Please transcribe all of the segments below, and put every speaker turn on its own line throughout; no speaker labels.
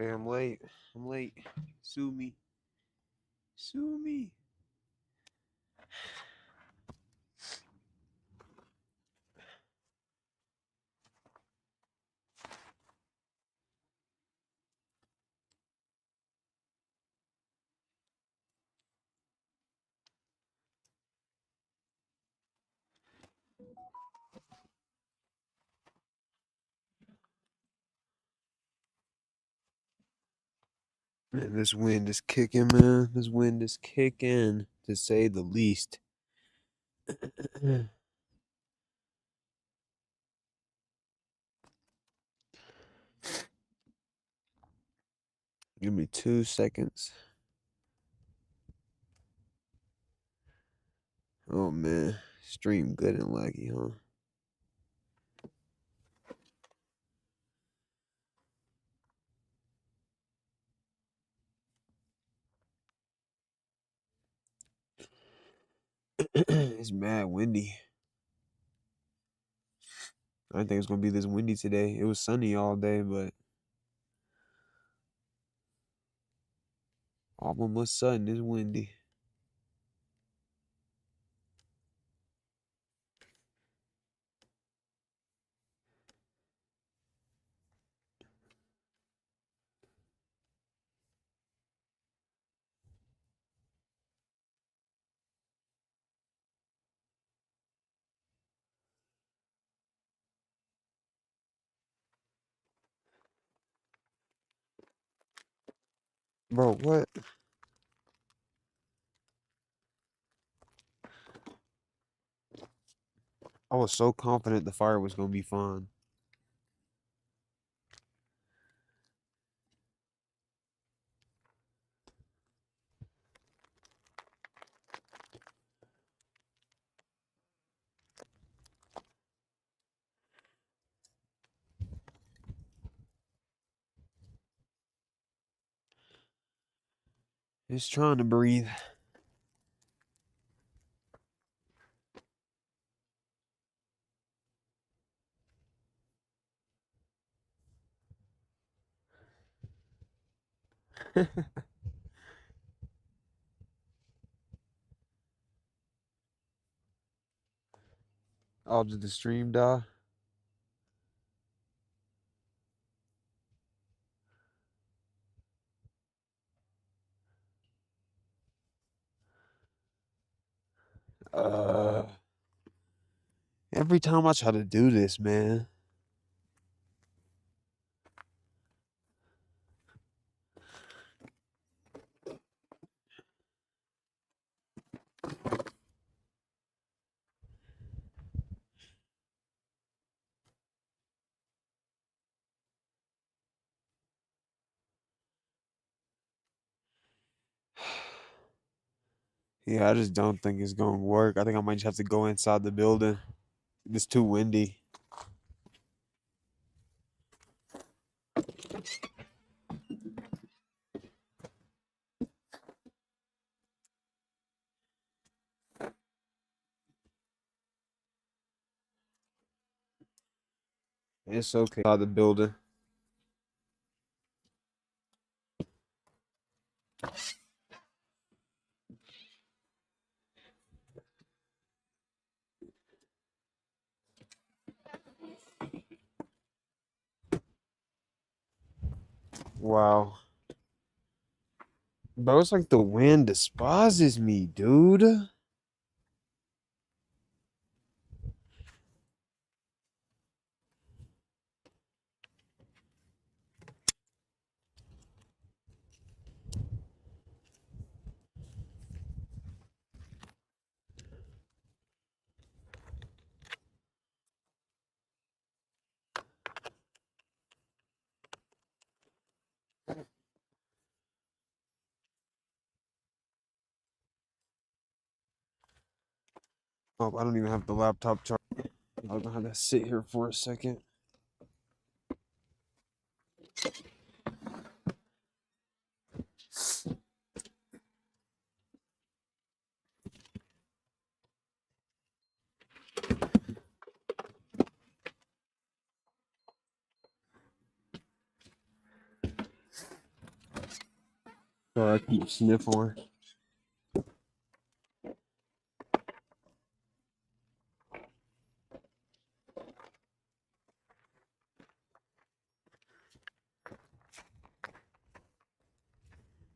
Hey, I'm late. I'm late. Sue me. Sue me. Man, this wind is kicking, man. This wind is kicking, to say the least. Give me 2 seconds. Oh, man. Stream good and laggy, huh? It's mad windy. I didn't think it was going to be this windy today. It was sunny all day, but all of a sudden it's windy. Bro, what? I was so confident the fire was going to be fine. Just trying to breathe. Oh, did the stream die? Uh, every time I try to do this, man. Yeah, I just don't think it's gonna work. I think I might just have to go inside the building. It's too windy. It's okay. Inside the building. Wow. Bro, it's like the wind despises me, dude. Oh, I don't even have the laptop charged. I'm gonna have to sit here for a second. Sorry, I keep sniffling.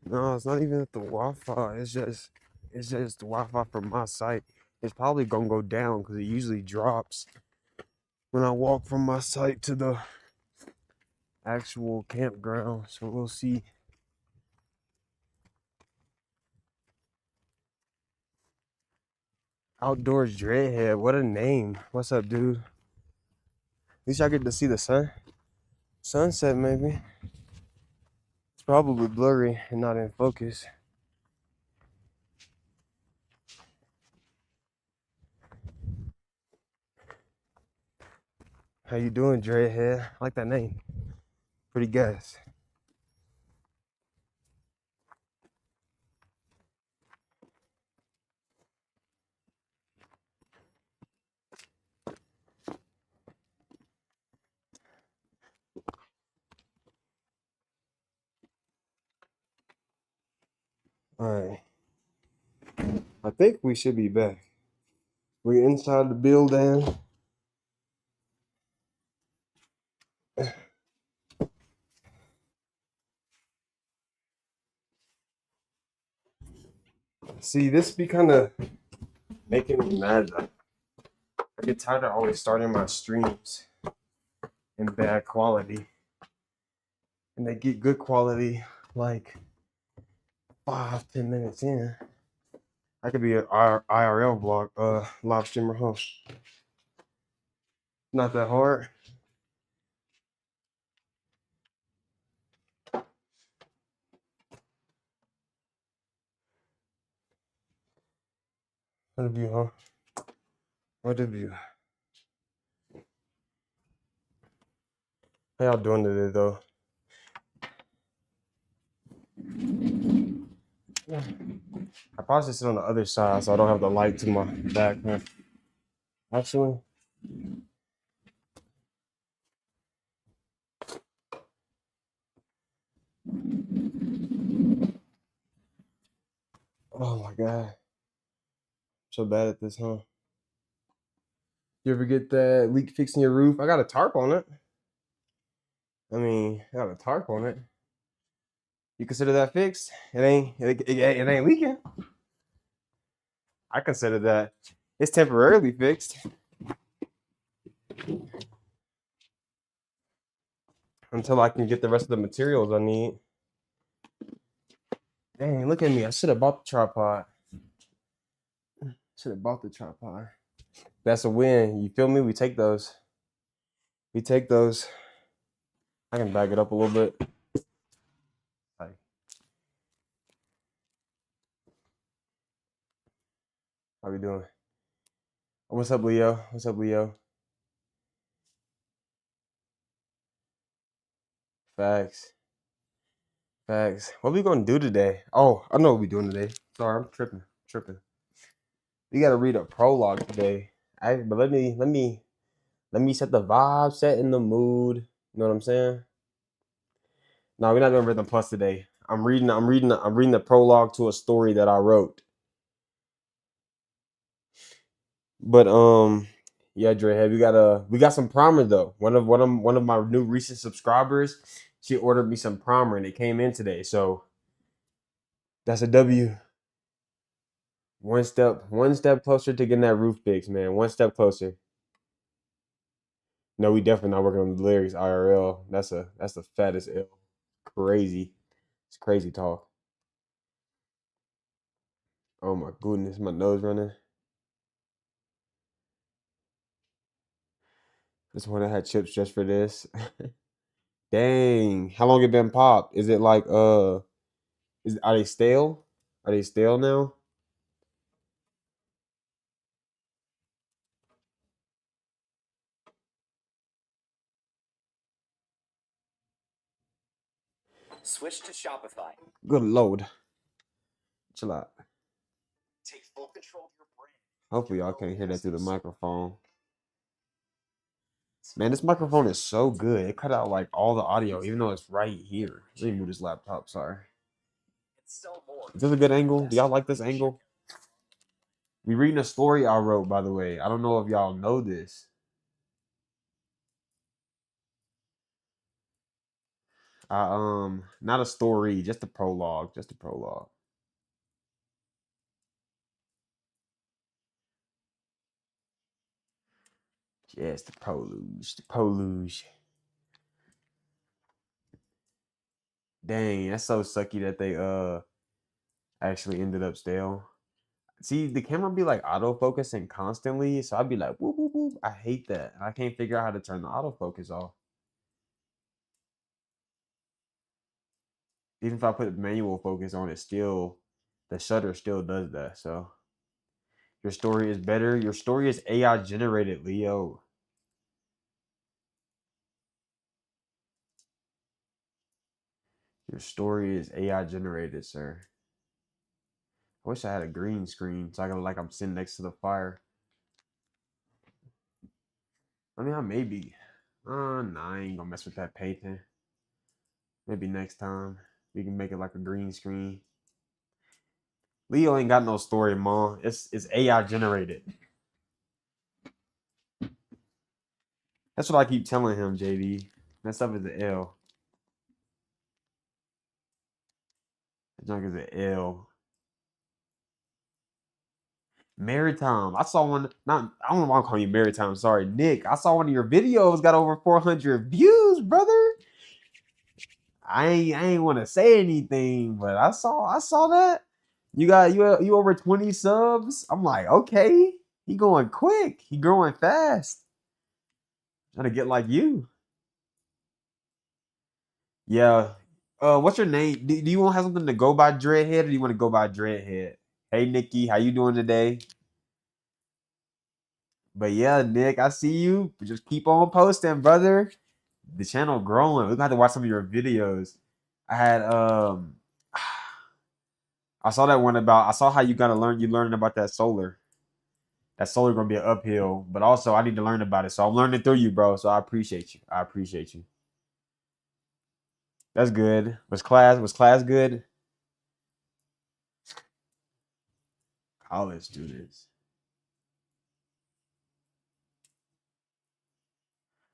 No, it's not even at the Wi-Fi. It's just the Wi-Fi from my site. It's probably gonna go down because it usually drops when I walk from my site to the actual campground. So we'll see. Outdoors Dreadhead. What a name. What's up, dude? At least I get to see the sunset, maybe. It's probably blurry and not in focus. How you doing, Dreadhead? I like that name. Pretty gas. All right. I think we should be back. We're inside the building. See, this be kind of making me mad. I get tired of always starting my streams in bad quality. And they get good quality like 5-10 minutes in. I could be an IRL vlog, live streamer host. Not that hard. What have you, huh? What have you? How y'all doing today, though? I probably should sit on the other side so I don't have the light to my back. Huh? Actually, oh my God. So bad at this, huh? You ever get that leak fixing your roof? I got a tarp on it. I mean, I got a tarp on it. You consider that fixed? It ain't leaking. I consider that it's temporarily fixed until I can get the rest of the materials I need. Dang, look at me. I should have bought the tripod. Should have bought the tripod. That's a win. You feel me? We take those. We take those. I can back it up a little bit. Hi. How we doing? What's up, Leo? What's up, Leo? Facts. Facts. What we gonna do today? Oh, I know what we doing today. Sorry, I'm tripping. We gotta read a prologue today. But let me set the vibe, set in the mood. You know what I'm saying? No, we're not doing Rhythm Plus today. I'm reading the prologue to a story that I wrote. But yeah, Dre, we got some primer though. One of my new recent subscribers, she ordered me some primer and it came in today. So that's a W. One step closer to getting that roof fixed, man. One step closer. No, we definitely not working on the lyrics IRL. That's the fattest L. Crazy. It's crazy talk. Oh my goodness, my nose running. This one I had chips just for this. Dang. How long it been popped? Is it like are they stale? Are they stale now? Switch to Shopify. Good Lord. Chill out. Take full control of your brand. Hopefully y'all can't hear that through the microphone. Man, this microphone is so good. It cut out like all the audio, even though it's right here. Let me move this laptop, sorry. Is this a good angle? Do y'all like this angle? We reading a story I wrote, by the way. I don't know if y'all know this. Not a story, just a prologue, just a prologue. Yes, the prologue, the prologue. Dang, that's so sucky that they actually ended up stale. See, the camera be like autofocusing constantly, so I'd be like, whoop, whoop, whoop. I hate that. I can't figure out how to turn the autofocus off. Even if I put manual focus on it, still the shutter still does that. So your story is better. Your story is AI generated, Leo. Your story is AI generated, sir. I wish I had a green screen so I could like I'm sitting next to the fire. I mean, I maybe. Nah, I ain't gonna mess with that painting. Maybe next time we can make it like a green screen. Leo ain't got no story, mom. It's AI generated. That's what I keep telling him, JD. That stuff is an L. That junk is an L. Maritime. I saw one. Not. I don't know why I'm calling you Maritime. Sorry, Nick. I saw one of your videos got over 400 views, brother. I ain't want to say anything, but I saw that. You over 20 subs. I'm like, okay, he going quick. He growing fast. Trying to get like you. Yeah. What's your name? Do you want to have something to go by Dreadhead, or do you want to go by Dreadhead? Hey, Nikki, how you doing today? But yeah, Nick, I see you. Just keep on posting, brother. The channel growing. We're gonna have to watch some of your videos. I had I saw that one about I saw how you learning about that solar. That solar gonna be an uphill, but also I need to learn about it. So I'm learning through you, bro. So I appreciate you. I appreciate you. That's good. Was class good? College students.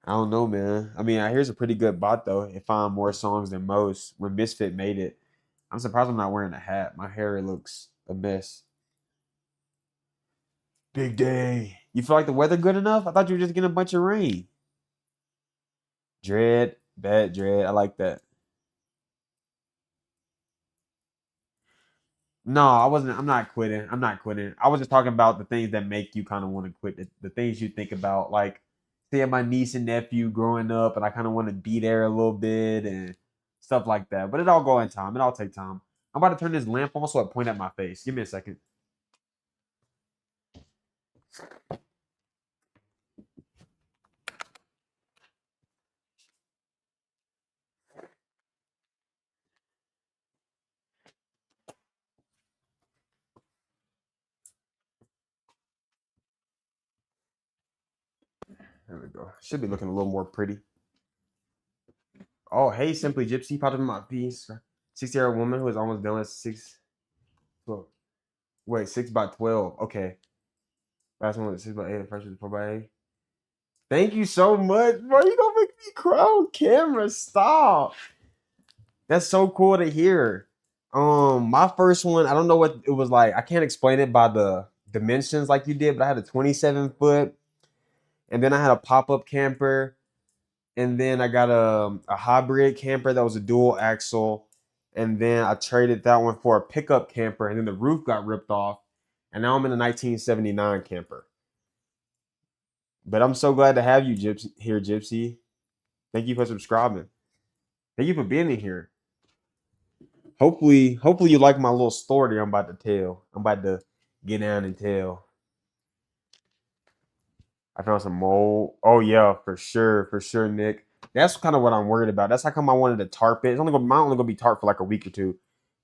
I don't know, man. I mean, I here's a pretty good bot though. It found more songs than most when Misfit made it. I'm surprised I'm not wearing a hat. My hair looks a mess. Big day. You feel like the weather good enough? I thought you were just getting a bunch of rain. Dread, bad dread. I like that. No, I wasn't. I'm not quitting. I'm not quitting. I was just talking about the things that make you kind of want to quit. The things you think about, like seeing my niece and nephew growing up, and I kind of want to be there a little bit and stuff like that. But it all go in time. It all take time. I'm about to turn this lamp on so it point at my face. Give me a second. There we go. Should be looking a little more pretty. Oh, hey, Simply Gypsy, popped up in my piece. 60-year-old woman who is almost done with 12. Wait, 6 by 12. Okay. Last one was 6 by 8. First was 4 by 8. Thank you so much, bro. You gonna make me cry on camera. Stop. That's so cool to hear. My first one, I don't know what it was like. I can't explain it by the dimensions like you did, but I had a 27 foot, and then I had a pop-up camper, and then I got a hybrid camper that was a dual axle, and then I traded that one for a pickup camper, and then the roof got ripped off, and now I'm in a 1979 camper. But I'm so glad to have you, Gypsy. Thank you for subscribing. Thank you for being in here. Hopefully you like my little story I'm about to tell. I'm about to get down and tell. I found some mold. Oh yeah, for sure, Nick. That's kind of what I'm worried about. That's how come I wanted to tarp it. It's only gonna be tarp for like a week or two.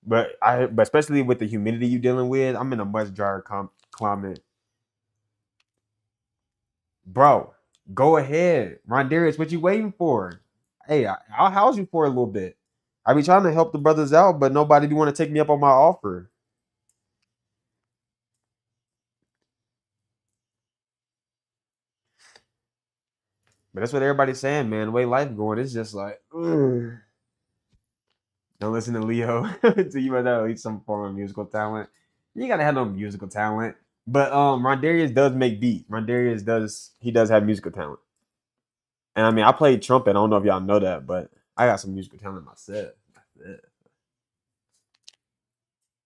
But especially with the humidity you're dealing with, I'm in a much drier climate. Bro, go ahead. Rondarius, what you waiting for? Hey, I'll house you for a little bit. I be trying to help the brothers out, but nobody do want to take me up on my offer. But that's what everybody's saying, man. The way life going, it's just like, ugh. Don't listen to Leo. So you might have at least some form of musical talent. You gotta have no musical talent. But Rondarius does make beats. Rondarius does have musical talent. And I mean I played trumpet. I don't know if y'all know that, but I got some musical talent myself.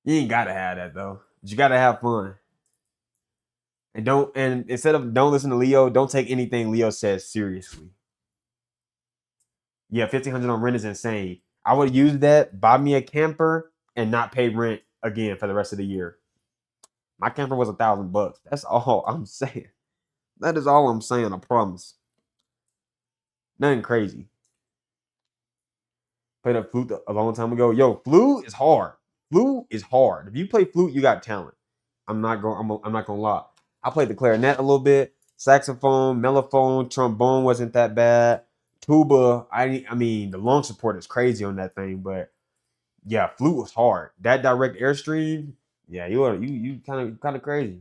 You ain't gotta have that though. But you gotta have fun. And instead of don't listen to Leo, don't take anything Leo says seriously. Yeah, 1,500 on rent is insane. I would use that, buy me a camper, and not pay rent again for the rest of the year. My camper was $1,000. That's all I'm saying. That is all I'm saying. I promise. Nothing crazy. Played a flute a long time ago. Yo, flute is hard. Flute is hard. If you play flute, you got talent. I'm not gonna lie. I played the clarinet a little bit, saxophone, mellophone, trombone wasn't that bad. Tuba, I mean the lung support is crazy on that thing, but yeah, flute was hard. That direct airstream, yeah, you kind of crazy.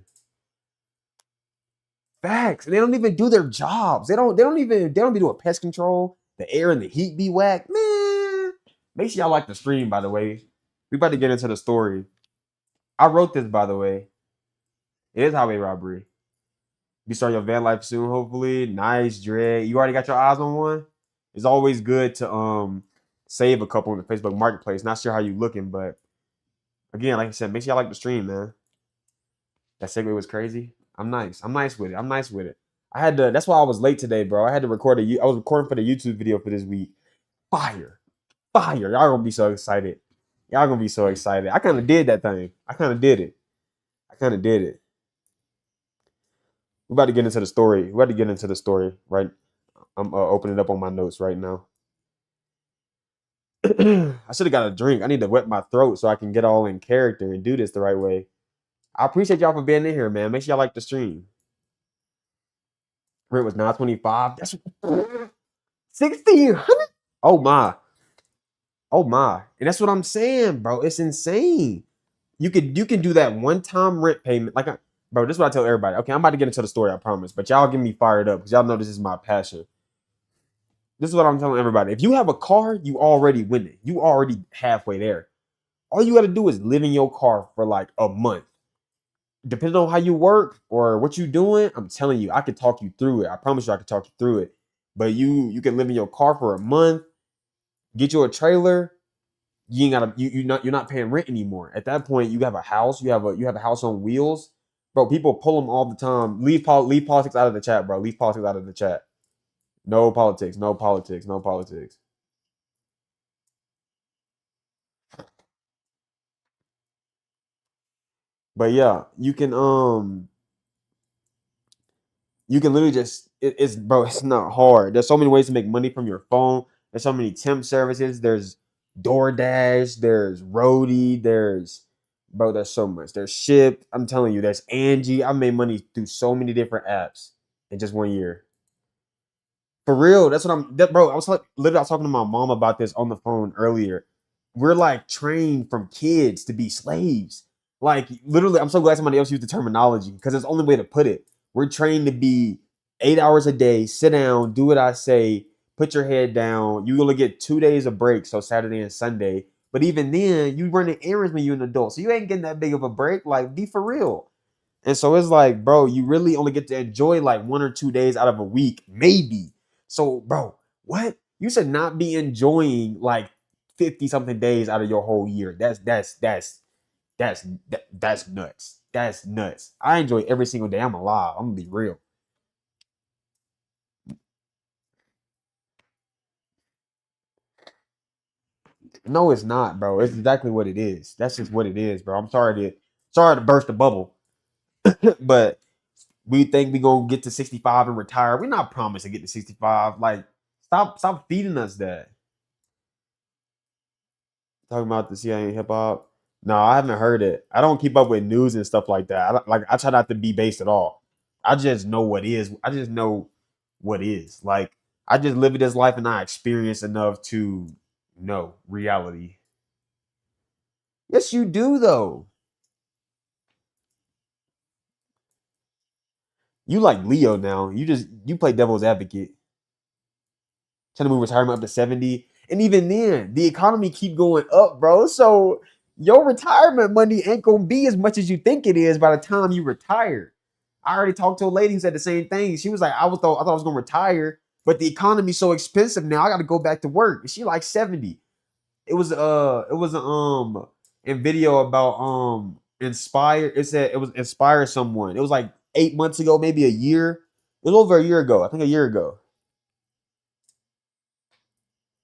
Facts. And they don't even do their jobs. They don't be doing pest control. The air and the heat be whack. Man. Make sure y'all like the stream, by the way. We about to get into the story. I wrote this, by the way. It is highway robbery. You start your van life soon, hopefully. Nice, Dre. You already got your eyes on one? It's always good to save a couple in the Facebook marketplace. Not sure how you looking, but again, like I said, make sure y'all like the stream, man. That segue was crazy. I'm nice. I'm nice with it. I'm nice with it. I had to. That's why I was late today, bro. I had to record I was recording for the YouTube video for this week. Fire, fire! Y'all gonna be so excited. Y'all gonna be so excited. I kind of did that thing. I kind of did it. I kind of did it. We're about to get into the story. We're about to get into the story, right? I'm opening up on my notes right now. I should have got a drink. I need to wet my throat so I can get all in character and do this the right way. I appreciate y'all for being in here, man. Make sure y'all like the stream. Rent was 925. That's 1,600. Oh my. Oh my. And that's what I'm saying, bro. It's insane. You can do that one time rent payment. Bro, this is what I tell everybody. Okay, I'm about to get into the story, I promise. But y'all get me fired up because y'all know this is my passion. This is what I'm telling everybody. If you have a car, you already winning. You already halfway there. All you got to do is live in your car for like a month. Depending on how you work or what you doing, I'm telling you, I could talk you through it. I promise you I could talk you through it. But you can live in your car for a month, get you a trailer, you ain't gotta you're not paying rent anymore. At that point, you have a house, you have a house on wheels. Bro, people pull them all the time. Leave politics out of the chat, bro. Leave politics out of the chat. No politics, no politics, no politics. But yeah, you can literally just it's bro, it's not hard. There's so many ways to make money from your phone. There's so many temp services. There's DoorDash, there's Roadie, there's so much. There's Ship. I'm telling you, there's Angie. I made money through so many different apps in just 1 year. For real, that's what bro. Literally, I was talking to my mom about this on the phone earlier. We're like trained from kids to be slaves. Like literally, I'm so glad somebody else used the terminology because it's the only way to put it. We're trained to be 8 hours a day, sit down, do what I say, put your head down. You only get 2 days of break, so Saturday and Sunday. But even then, you running errands when you're an adult, so you ain't getting that big of a break. Like, be for real. And so it's like, bro, you really only get to enjoy like 1 or 2 days out of a week, maybe. So, bro, what? You should not be enjoying like 50 something days out of your whole year. That's nuts. That's nuts. I enjoy every single day. I'm alive. I'm gonna be real. No, it's not, bro. It's exactly what it is. That's just what it is, bro. I'm sorry to burst the bubble, but we think we gonna get to 65 and retire. We're not promised to get to 65. Like, stop feeding us that. Talking about the CIA hip hop. No, I haven't heard it. I don't keep up with news and stuff like that. I try not to be based at all. I just know what is. I just know what is. Like I just live this life and I experience enough to No, reality. Yes, you do though. You like Leo now. You play devil's advocate. Trying to move retirement up to 70. And even then, the economy keep going up, bro. So your retirement money ain't gonna be as much as you think it is by the time you retire. I already talked to a lady who said the same thing. She was like, I thought I was gonna retire, but the economy's so expensive now. I gotta go back to work. And she like 70. It was a video about inspire. It said it was inspire someone. It was like 8 months ago, maybe a year. It was over a year ago. I think a year ago.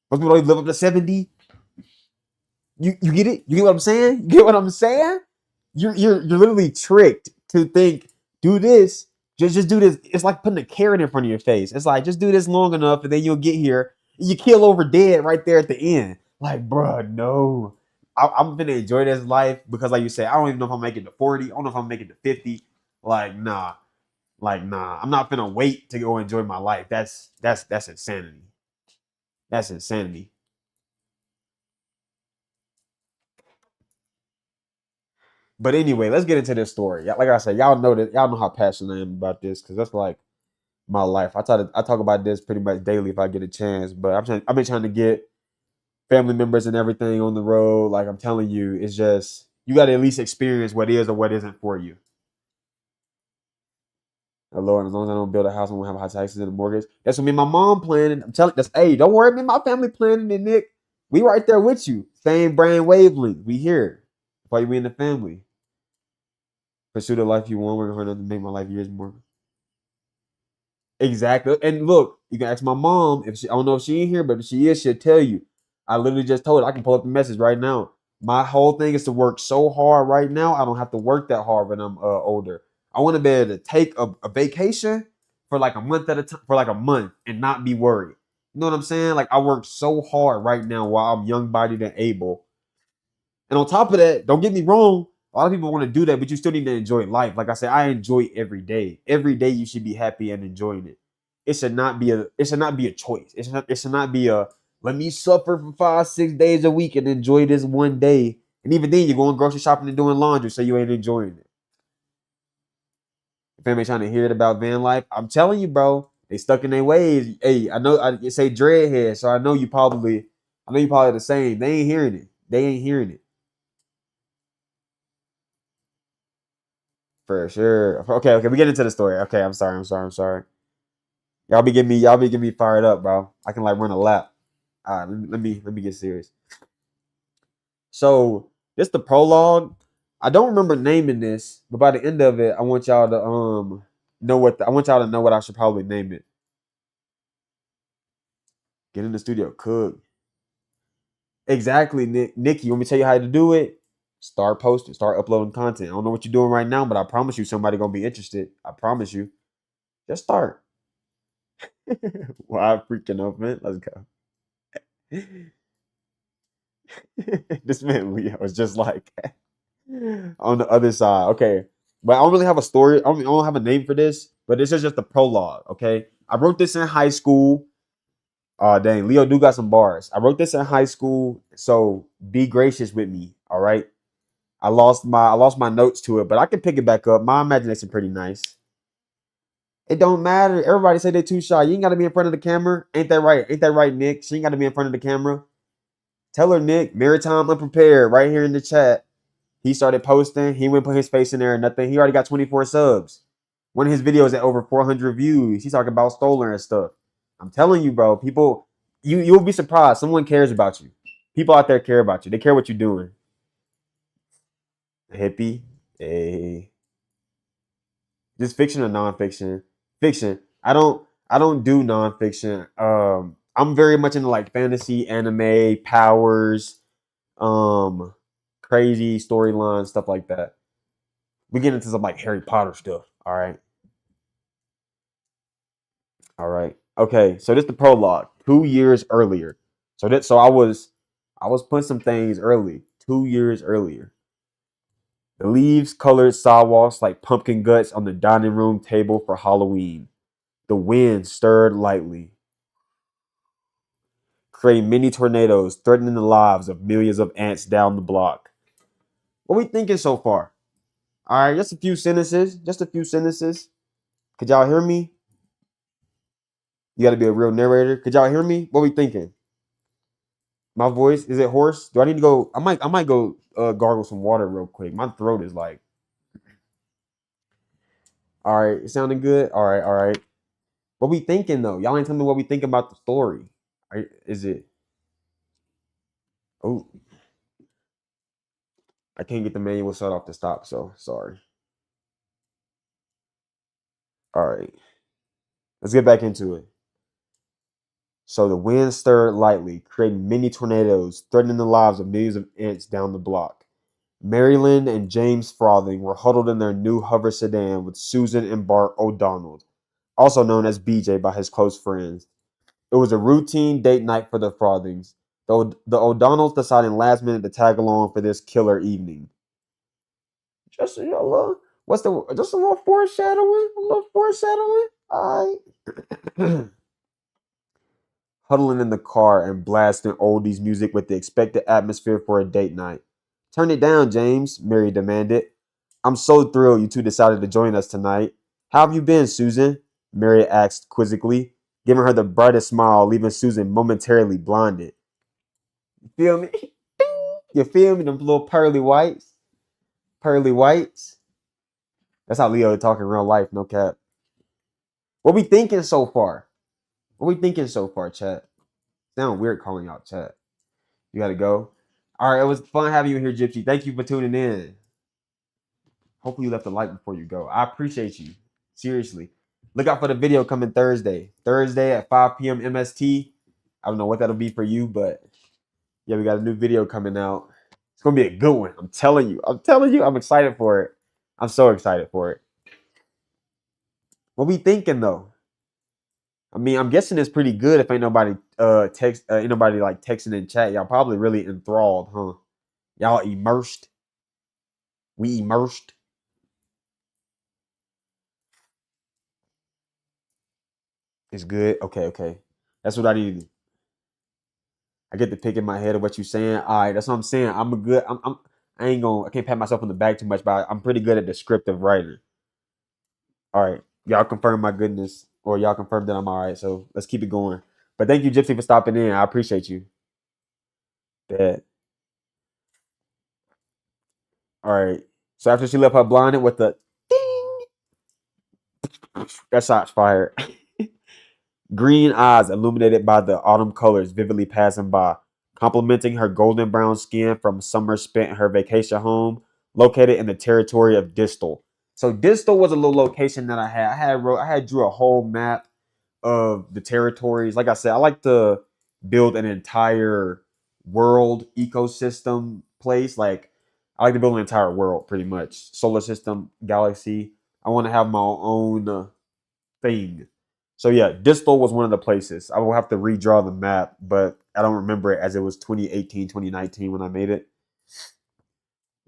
Most people don't live up to 70. You get it? You get what I'm saying? You get what I'm saying? You're literally tricked to think, do this, just do this. It's like putting a carrot in front of your face. It's like just do this long enough, and then you'll get here. You kill over dead right there at the end. Like, bruh, no. I'm gonna enjoy this life because, like you said, I don't even know if I'm making to 40. I don't know if I'm making to 50. Like, nah. I'm not gonna wait to go enjoy my life. That's insanity. That's insanity. But anyway, let's get into this story. Like I said, y'all know that y'all know how passionate I am about this because that's like my life. I talk about this pretty much daily if I get a chance. But I've been trying to get family members and everything on the road. Like I'm telling you, it's just you got to at least experience what is or what isn't for you. Lord, as long as I don't build a house, I won't have high taxes and a mortgage. That's what me and my mom planning. I'm telling that's hey, don't worry, me and my family planning it, Nick. We right there with you. Same brain wavelength. We here. Why we in the family. Pursue the life you want. We're going to make my life years more. Exactly. And look, you can ask my mom if she. I don't know if she in here, but if she is, she'll tell you. I literally just told her. I can pull up the message right now. My whole thing is to work so hard right now. I don't have to work that hard when I'm older. I want to be able to take a vacation for like a month at a time, for like a month, and not be worried. You know what I'm saying? Like I work so hard right now while I'm young bodied and able. And on top of that, don't get me wrong, a lot of people want to do that, but you still need to enjoy life. Like I said, I enjoy every day. Every day you should be happy and enjoying it. It should not be a choice. It should not be a let me suffer for 5, 6 days a week and enjoy this one day. And even then you're going grocery shopping and doing laundry, so you ain't enjoying it. If anybody trying to hear it about van life, I'm telling you, bro, they stuck in their ways. Hey, I know I say dreadhead, so I know you probably the same. They ain't hearing it. They ain't hearing it. For sure. Okay. We get into the story. Okay, I'm sorry. Y'all be getting me fired up, bro. I can like run a lap. All right, let me get serious. So this the prologue. I don't remember naming this, but by the end of it, I want y'all to I want y'all to know what I should probably name it. Get in the studio, cook. Exactly, Nikki. You want me to tell you how to do it? Start posting, start uploading content. I don't know what you're doing right now, but I promise you somebody gonna be interested. I promise you. Just start. Why freaking up, man? Let's go. This man Leo was just like on the other side. Okay. But I don't really have a story. I don't have a name for this, but this is just a prologue. Okay. I wrote this in high school. Oh, dang. Leo do got some bars. I wrote this in high school. So be gracious with me. All right. I lost my notes to it, but I can pick it back up. My imagination pretty nice. It don't matter. Everybody say they too shy. You ain't gotta be in front of the camera. Ain't that right? Ain't that right, Nick? She ain't gotta be in front of the camera. Tell her, Nick, Maritime Unprepared, right here in the chat. He started posting. He went put his face in there and nothing. He already got 24 subs. One of his videos at over 400 views. He's talking about stolen and stuff. I'm telling you, bro. People, you'll be surprised. Someone cares about you. People out there care about you. They care what you're doing. Hippie, hey, just fiction or nonfiction? Fiction. I don't do nonfiction. I'm very much into like fantasy, anime, powers, um, crazy storylines, stuff like that. We get into some like Harry Potter stuff. All right. All right. Okay. So this the prologue. 2 years earlier. So I was putting some things early. 2 years earlier. The leaves colored sidewalks like pumpkin guts on the dining room table for Halloween. The wind stirred lightly. creating mini tornadoes, threatening the lives of millions of ants down the block. What we thinking so far? All right, just a few sentences. Just a few sentences. Could y'all hear me? You got to be a real narrator. Could y'all hear me? What we thinking? My voice, is it hoarse? Do I need to go? I might go gargle some water real quick. My throat is like, all right, it sounding good. All right, all right. What we thinking though? Y'all ain't telling me what we think about the story. Is it? Oh, I can't get the manual set off to stop. So sorry. All right, let's get back into it. So the wind stirred lightly, creating mini tornadoes, threatening the lives of millions of ants down the block. Marilyn and James Frothing were huddled in their new hover sedan with Susan and Bart O'Donnell, also known as BJ by his close friends. It was a routine date night for the Frothings, though the O'Donnells deciding last minute to tag along for this killer evening. Just a little, just a little foreshadowing, a little foreshadowing. All right. Huddling in the car and blasting oldies music with the expected atmosphere for a date night. Turn it down, James, Mary demanded. I'm so thrilled you two decided to join us tonight. How have you been, Susan? Mary asked quizzically, giving her the brightest smile, leaving Susan momentarily blinded. You feel me? You feel me? Them little pearly whites? Pearly whites? That's how Leo talk in real life, no cap. What we thinking so far? What we thinking so far, chat? Sound weird calling out chat. You gotta go. All right, it was fun having you here, Gypsy. Thank you for tuning in. Hopefully you left a like before you go. I appreciate you. Seriously. Look out for the video coming Thursday. Thursday at 5 p.m. MST. I don't know what that'll be for you, but yeah, we got a new video coming out. It's gonna be a good one. I'm telling you. I'm telling you. I'm excited for it. I'm so excited for it. What we thinking though? I mean, I'm guessing it's pretty good if ain't nobody ain't nobody like texting in chat. Y'all probably really enthralled, huh? Y'all immersed. We immersed. It's good. Okay, okay. That's what I need. I get the pick in my head of what you're saying. All right, that's what I'm saying. I'm a good. I ain't gonna. I can't pat myself on the back too much, but I'm pretty good at descriptive writing. All right, y'all confirm my goodness, or y'all confirm that I'm all right. So let's keep it going. But thank you, Gypsy, for stopping in. I appreciate you. That. All right. So after she left her blinded with the ding, that shot's fired. Green eyes illuminated by the autumn colors vividly passing by, complementing her golden brown skin from summer spent in her vacation home, located in the territory of Distal. So Distal was a little location that I had. I had drew a whole map of the territories. Like I said, I like to build an entire world ecosystem place. Like I like to build an entire world, pretty much solar system, galaxy. I want to have my own thing. So yeah, Distal was one of the places. I will have to redraw the map, but I don't remember it as it was 2018, 2019 when I made it.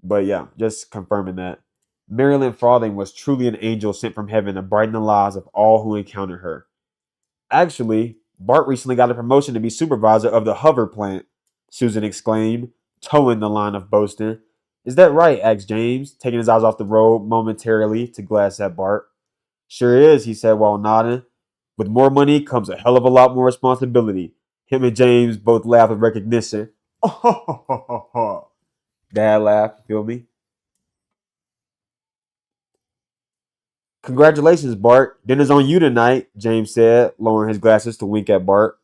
But yeah, just confirming that. Marilyn Frothing was truly an angel sent from heaven to brighten the lives of all who encountered her. Actually, Bart recently got a promotion to be supervisor of the hover plant, Susan exclaimed, towing the line of boasting. Is that right? Asked James, taking his eyes off the road momentarily to glance at Bart. Sure is, he said while nodding. With more money comes a hell of a lot more responsibility. Him and James both laughed with recognition. Dad laughed, feel me? Congratulations, Bart. Dinner's on you tonight, James said, lowering his glasses to wink at Bart.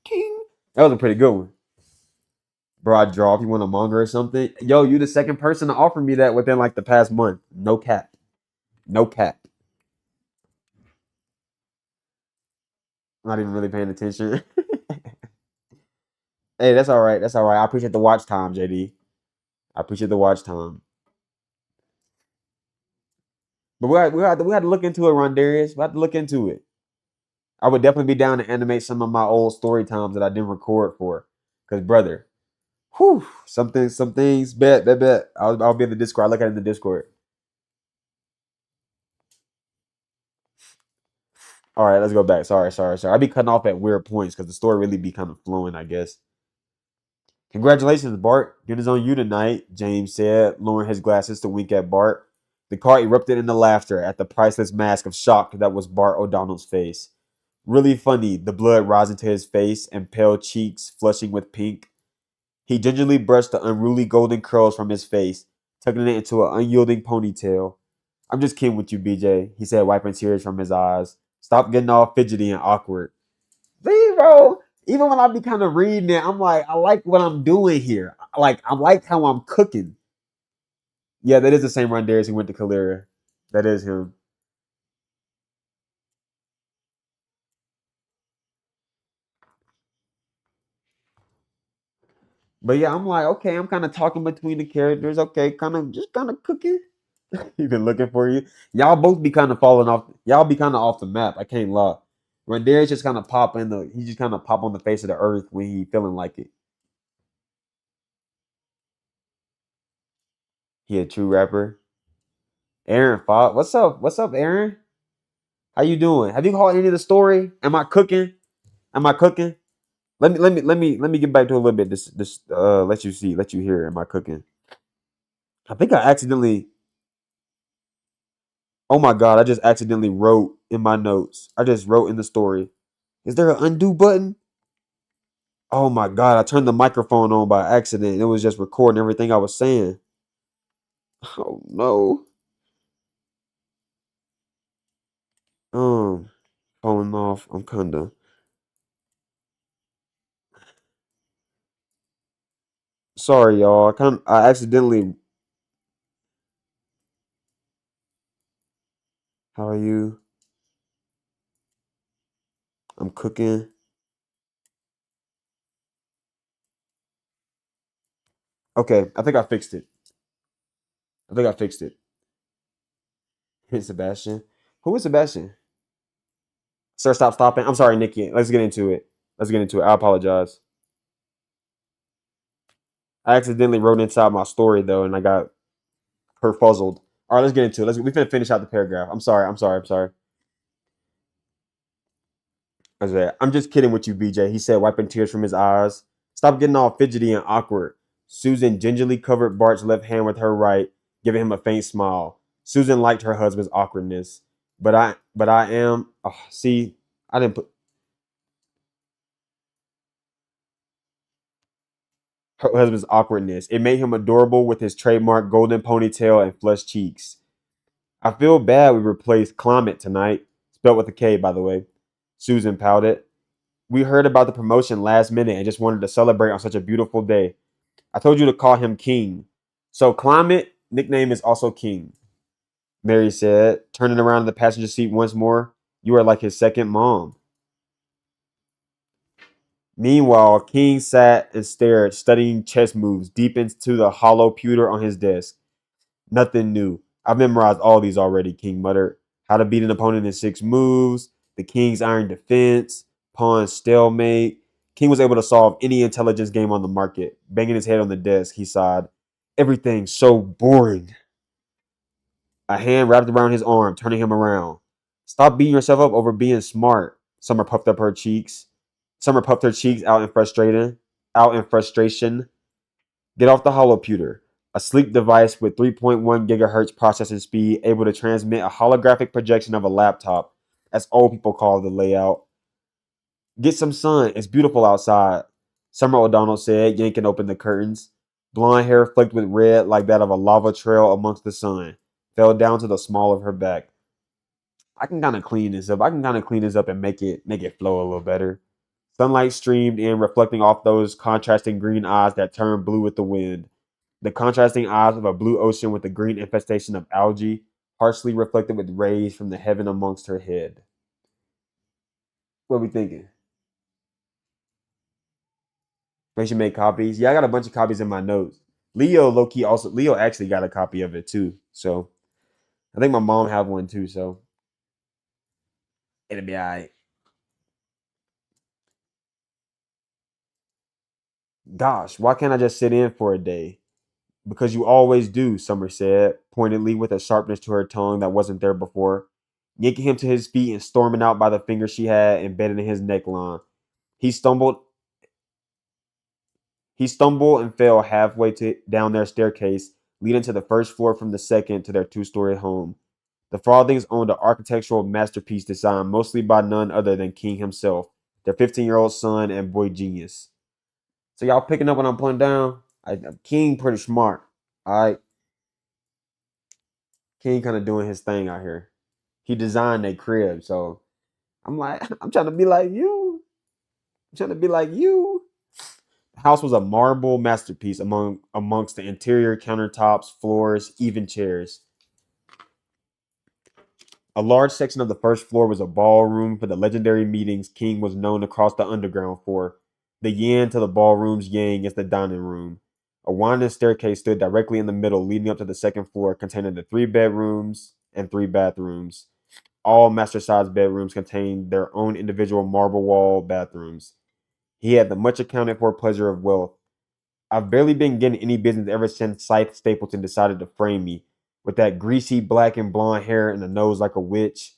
King. That was a pretty good one. Bro, I draw if you want a manga or something. Yo, you the second person to offer me that within like the past month. No cap. No cap. I'm not even really paying attention. Hey, that's all right. That's all right. I appreciate the watch time, JD. I appreciate the watch time. But we had to look into it, Rondarius. We had to look into it. I would definitely be down to animate some of my old story times that I didn't record for. Cause brother, whew, some things, bet. I'll be in the Discord. I'll look at it in the Discord. All right, let's go back. Sorry. I be cutting off at weird points because the story really be kind of flowing, I guess. Congratulations, Bart. Dinner's on you tonight, James said, lowering his glasses to wink at Bart. The car erupted into laughter at the priceless mask of shock that was Bart O'Donnell's face. Really funny, the blood rising to his face and pale cheeks flushing with pink. He gingerly brushed the unruly golden curls from his face, tucking it into an unyielding ponytail. I'm just kidding with you, BJ, he said, wiping tears from his eyes. Stop getting all fidgety and awkward. See, bro, even when I be kind of reading it, I'm like, I like what I'm doing here. I like how I'm cooking. Yeah, that is the same Ronderis who went to Calera. That is him. But yeah, I'm like, okay, I'm kind of talking between the characters. Okay, kind of cooking. He been looking for you. Y'all both be kind of falling off. Y'all be kind of off the map. I can't lie. Ronderis just kind of pop in the. He just kind of pop on the face of the earth when he feeling like it. He a true rapper. Aaron Fox, what's up? What's up, Aaron? How you doing? Have you caught any of the story? Am I cooking? Am I cooking? Let me get back to a little bit. This let you hear. Am I cooking? I think I accidentally. Oh my god! I just accidentally wrote in my notes. I just wrote in the story. Is there an undo button? Oh my god! I turned the microphone on by accident. It was just recording everything I was saying. Oh no. Um, falling off. I'm kinda sorry, y'all. I accidentally. How are you? I'm cooking. Okay, I think I fixed it. I think I fixed it. Hit Sebastian. Who is Sebastian? Sir, stop stopping. I'm sorry, Nikki. Let's get into it. Let's get into it. I apologize. I accidentally wrote inside my story though, and I got perfuzzled. All right, let's get into it. We finna finish out the paragraph. I'm sorry. I said, I'm just kidding with you, BJ. He said, wiping tears from his eyes. Stop getting all fidgety and awkward. Susan gingerly covered Bart's left hand with her right, giving him a faint smile. Susan liked her husband's awkwardness, but I am. Oh, see, I didn't put her husband's awkwardness. It made him adorable with his trademark golden ponytail and flushed cheeks. I feel bad we replaced Climate tonight, spelled with a K, by the way. Susan pouted. We heard about the promotion last minute and just wanted to celebrate on such a beautiful day. I told you to call him King. So Climate, nickname is also King, Mary said, turning around in the passenger seat once more. You are like his second mom. Meanwhile, King sat and stared, studying chess moves deep into the hollow pewter on his desk. Nothing new. I've memorized all these already, King muttered. How to beat an opponent in 6 moves, the King's iron defense, pawn stalemate. King was able to solve any intelligence game on the market. Banging his head on the desk, he sighed. Everything's so boring. A hand wrapped around his arm, turning him around. Stop beating yourself up over being smart. Summer puffed her cheeks out in frustration. Get off the holoputer, a sleek device with 3.1 gigahertz processing speed, able to transmit a holographic projection of a laptop, as old people call the layout. Get some sun. It's beautiful outside, Summer O'Donnell said, yanking open the curtains. Blonde hair flecked with red like that of a lava trail amongst the sun, fell down to the small of her back. I can kind of clean this up. I can kind of clean this up and make it flow a little better. Sunlight streamed in, reflecting off those contrasting green eyes that turned blue with the wind. The contrasting eyes of a blue ocean with a green infestation of algae, harshly reflected with rays from the heaven amongst her head. What are we thinking? We should make copies. Yeah, I got a bunch of copies in my notes. Leo actually got a copy of it too. So I think my mom have one too. So it'll be alright. Gosh, why can't I just sit in for a day? Because you always do, Summer said, pointedly with a sharpness to her tone that wasn't there before. yanking him to his feet and storming out by the finger she had embedded in his neckline. He stumbled he stumbled and fell halfway down their staircase, leading to the first floor from the second to their two-story home. The Frauthings owned an architectural masterpiece designed mostly by none other than King himself, their 15-year-old son and boy genius. So y'all picking up what I'm putting down? King pretty smart. All right, King kind of doing his thing out here. He designed a crib, so I'm like, I'm trying to be like you. I'm trying to be like you. The house was a marble masterpiece amongst the interior countertops, floors, even chairs. A large section of the first floor was a ballroom for the legendary meetings King was known across the underground for. The yin to the ballroom's yang is the dining room. A winding staircase stood directly in the middle, leading up to the second floor, containing the 3 bedrooms and 3 bathrooms. All master-sized bedrooms contained their own individual marble wall bathrooms. He had the much accounted for pleasure of wealth. I've barely been getting any business ever since Scythe Stapleton decided to frame me with that greasy black and blonde hair and a nose like a witch.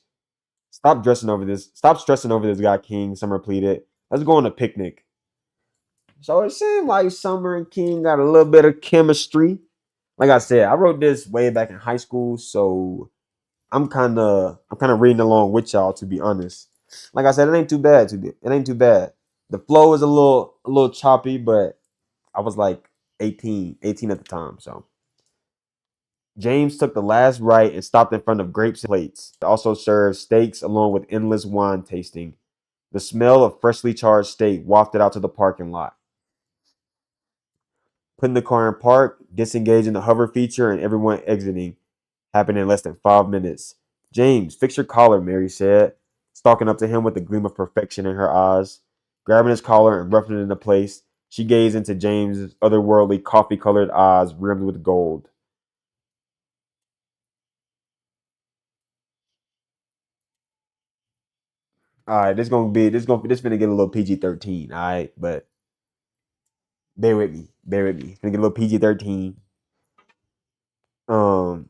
Stop dressing over this. Stop stressing over this guy, King, Summer pleaded. Let's go on a picnic. So it seemed like Summer and King got a little bit of chemistry. Like I said, I wrote this way back in high school, so I'm kinda reading along with y'all, to be honest. Like I said, it ain't too bad. It ain't too bad. The flow is a little choppy, but I was like 18 at the time. So James took the last right and stopped in front of grapes and plates. It also served steaks along with endless wine tasting. The smell of freshly charred steak wafted out to the parking lot. Putting the car in park, disengaging the hover feature, and everyone exiting happened in less than 5 minutes. James, fix your collar, Mary said, stalking up to him with a gleam of perfection in her eyes. Grabbing his collar and roughing it into place, she gazed into James's otherworldly coffee-colored eyes rimmed with gold. All right, this gonna get a little PG-13. All right, but bear with me. It's gonna get a little PG-13. Um,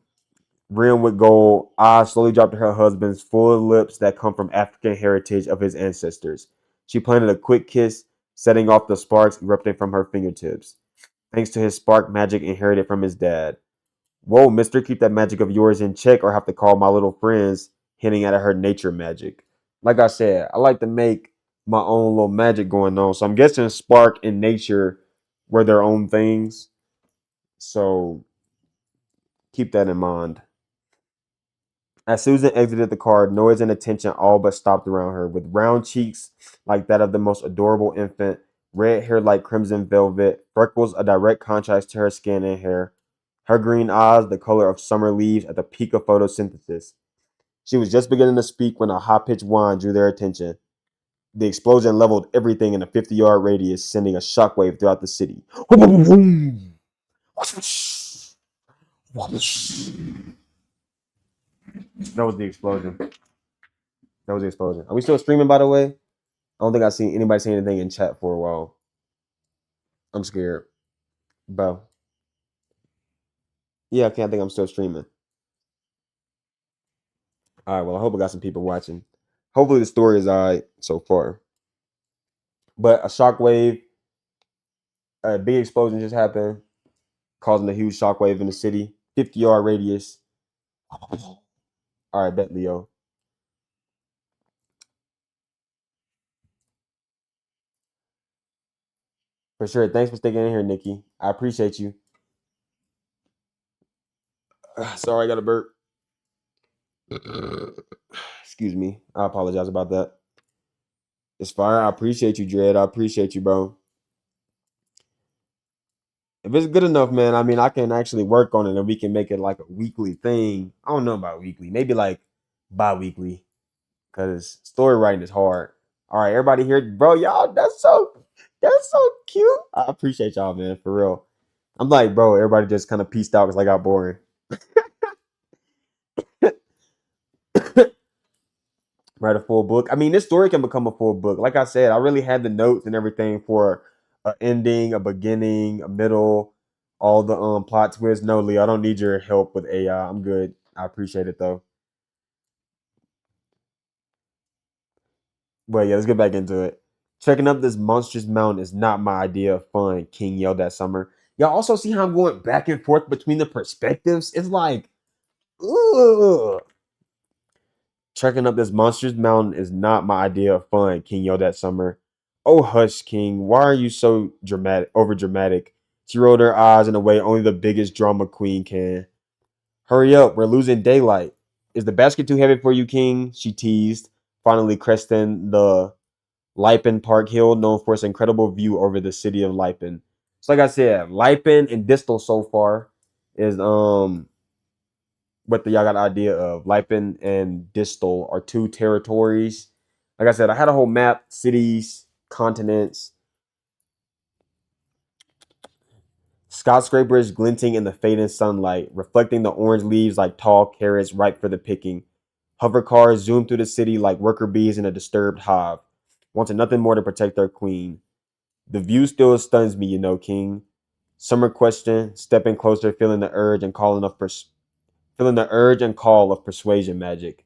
rimmed with gold, eyes slowly dropped to her husband's full lips that come from African heritage of his ancestors. She planted a quick kiss, setting off the sparks erupting from her fingertips, thanks to his spark magic inherited from his dad. Whoa, mister, keep that magic of yours in check or have to call my little friends, hinting at her nature magic. Like I said, I like to make my own little magic going on. So I'm guessing spark and nature were their own things. So keep that in mind. As Susan exited the car, noise and attention all but stopped around her. With round cheeks like that of the most adorable infant, red hair like crimson velvet, freckles a direct contrast to her skin and hair, her green eyes the color of summer leaves at the peak of photosynthesis. She was just beginning to speak when a high-pitched whine drew their attention. The explosion leveled everything in a 50-yard radius, sending a shockwave throughout the city. That was the explosion. That was the explosion. Are we still streaming, by the way? I don't think I've seen anybody say anything in chat for a while. I'm scared. Bro. Yeah, okay, I think I'm still streaming. All right, well, I hope I got some people watching. Hopefully the story is all right so far. But a shockwave, a big explosion just happened, causing a huge shockwave in the city. 50-yard radius. All right, bet, Leo. For sure. Thanks for sticking in here, Nikki. I appreciate you. Sorry, I got a burp. Excuse me. I apologize about that. It's fire. I appreciate you, Dread. I appreciate you, bro. If it's good enough, man, I mean, I can actually work on it and we can make it like a weekly thing. I don't know about weekly, maybe like bi-weekly, because story writing is hard. All right, everybody here, bro, y'all, that's so cute. I appreciate y'all, man, for real. I'm like, bro, everybody just kind of pieced out because I got boring. Write a full book. I mean, this story can become a full book. Like I said, I really had the notes and everything for an ending, a beginning, a middle, all the plot twists. No, Lee, I don't need your help with AI. I'm good. I appreciate it though. But yeah, let's get back into it. Trekking up this monstrous mountain is not my idea of fun, King yelled that summer. Y'all also see how I'm going back and forth between the perspectives? It's like, ugh. Trekking up this monstrous mountain is not my idea of fun, King yelled that summer. Oh, hush, King. Why are you so dramatic, over dramatic? She rolled her eyes in a way only the biggest drama queen can. Hurry up, we're losing daylight. Is the basket too heavy for you, King? She teased, finally cresting the Lipen Park Hill, known for its incredible view over the city of Lipen. So, like I said, Lipen and Distal so far is what the y'all got an idea of. Lipen and Distal are two territories. Like I said, I had a whole map, cities, continents, skyscrapers glinting in the fading sunlight, reflecting the orange leaves like tall carrots ripe for the picking. Hover cars zoom through the city like worker bees in a disturbed hive, wanting nothing more to protect their queen. The view still stuns me, you know, King. Summer questioned, stepping closer, feeling the urge and call of persuasion magic.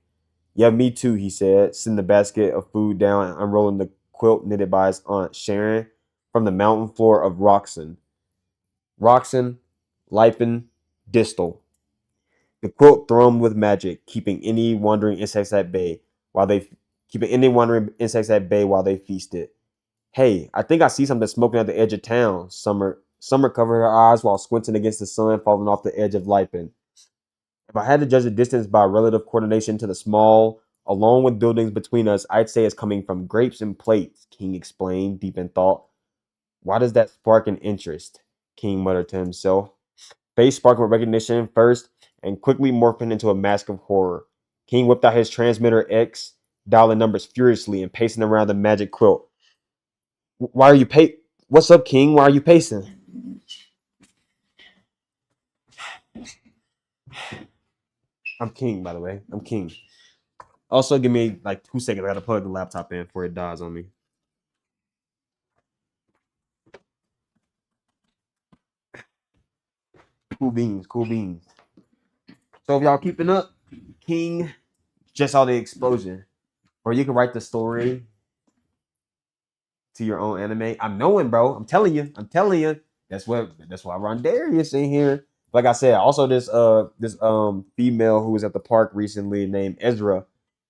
Yeah, me too, he said, sitting the basket of food down and unrolling the quilt knitted by his aunt Sharon from the mountain floor of Roxon. Roxon, Lipen, Distal. The quilt thrummed with magic, while they keeping any wandering insects at bay while they feasted. Hey, I think I see something smoking at the edge of town. Summer covered her eyes while squinting against the sun falling off the edge of Lipen. If I had to judge the distance by relative coordination to the small, along with buildings between us, I'd say it's coming from grapes and plates, King explained, deep in thought. Why does that spark an interest? King muttered to himself. Face sparkling with recognition first and quickly morphing into a mask of horror. King whipped out his transmitter X, dialing numbers furiously and pacing around the magic quilt. Why are you pa- What's up, King? Why are you pacing? I'm King, by the way. I'm King. Also, give me like 2 seconds. I gotta plug the laptop in before it dies on me. Cool beans, cool beans. So if y'all keeping up, King just saw the explosion. Or you can write the story to your own anime. I'm knowing, bro. I'm telling you. I'm telling you. That's why I run Darius in here. Like I said, also this female who was at the park recently named Ezra.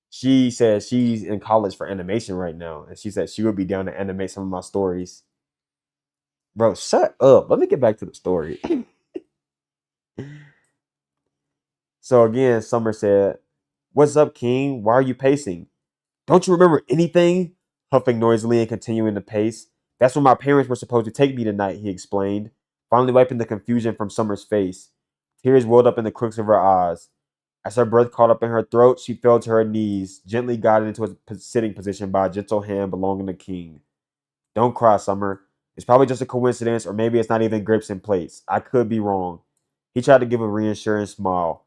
She said she's in college for animation right now, and she said she would be down to animate some of my stories. Bro, shut up. Let me get back to the story. So again, Summer said, "What's up, King? Why are you pacing? Don't you remember anything?" Huffing noisily and continuing to pace. "That's where my parents were supposed to take me tonight," he explained, finally wiping the confusion from Summer's face. Tears welled up in the crooks of her eyes. As her breath caught up in her throat, she fell to her knees, gently guided into a sitting position by a gentle hand belonging to King. "Don't cry, Summer. It's probably just a coincidence, or maybe it's not even grapes and plates. I could be wrong." He tried to give a reassuring smile.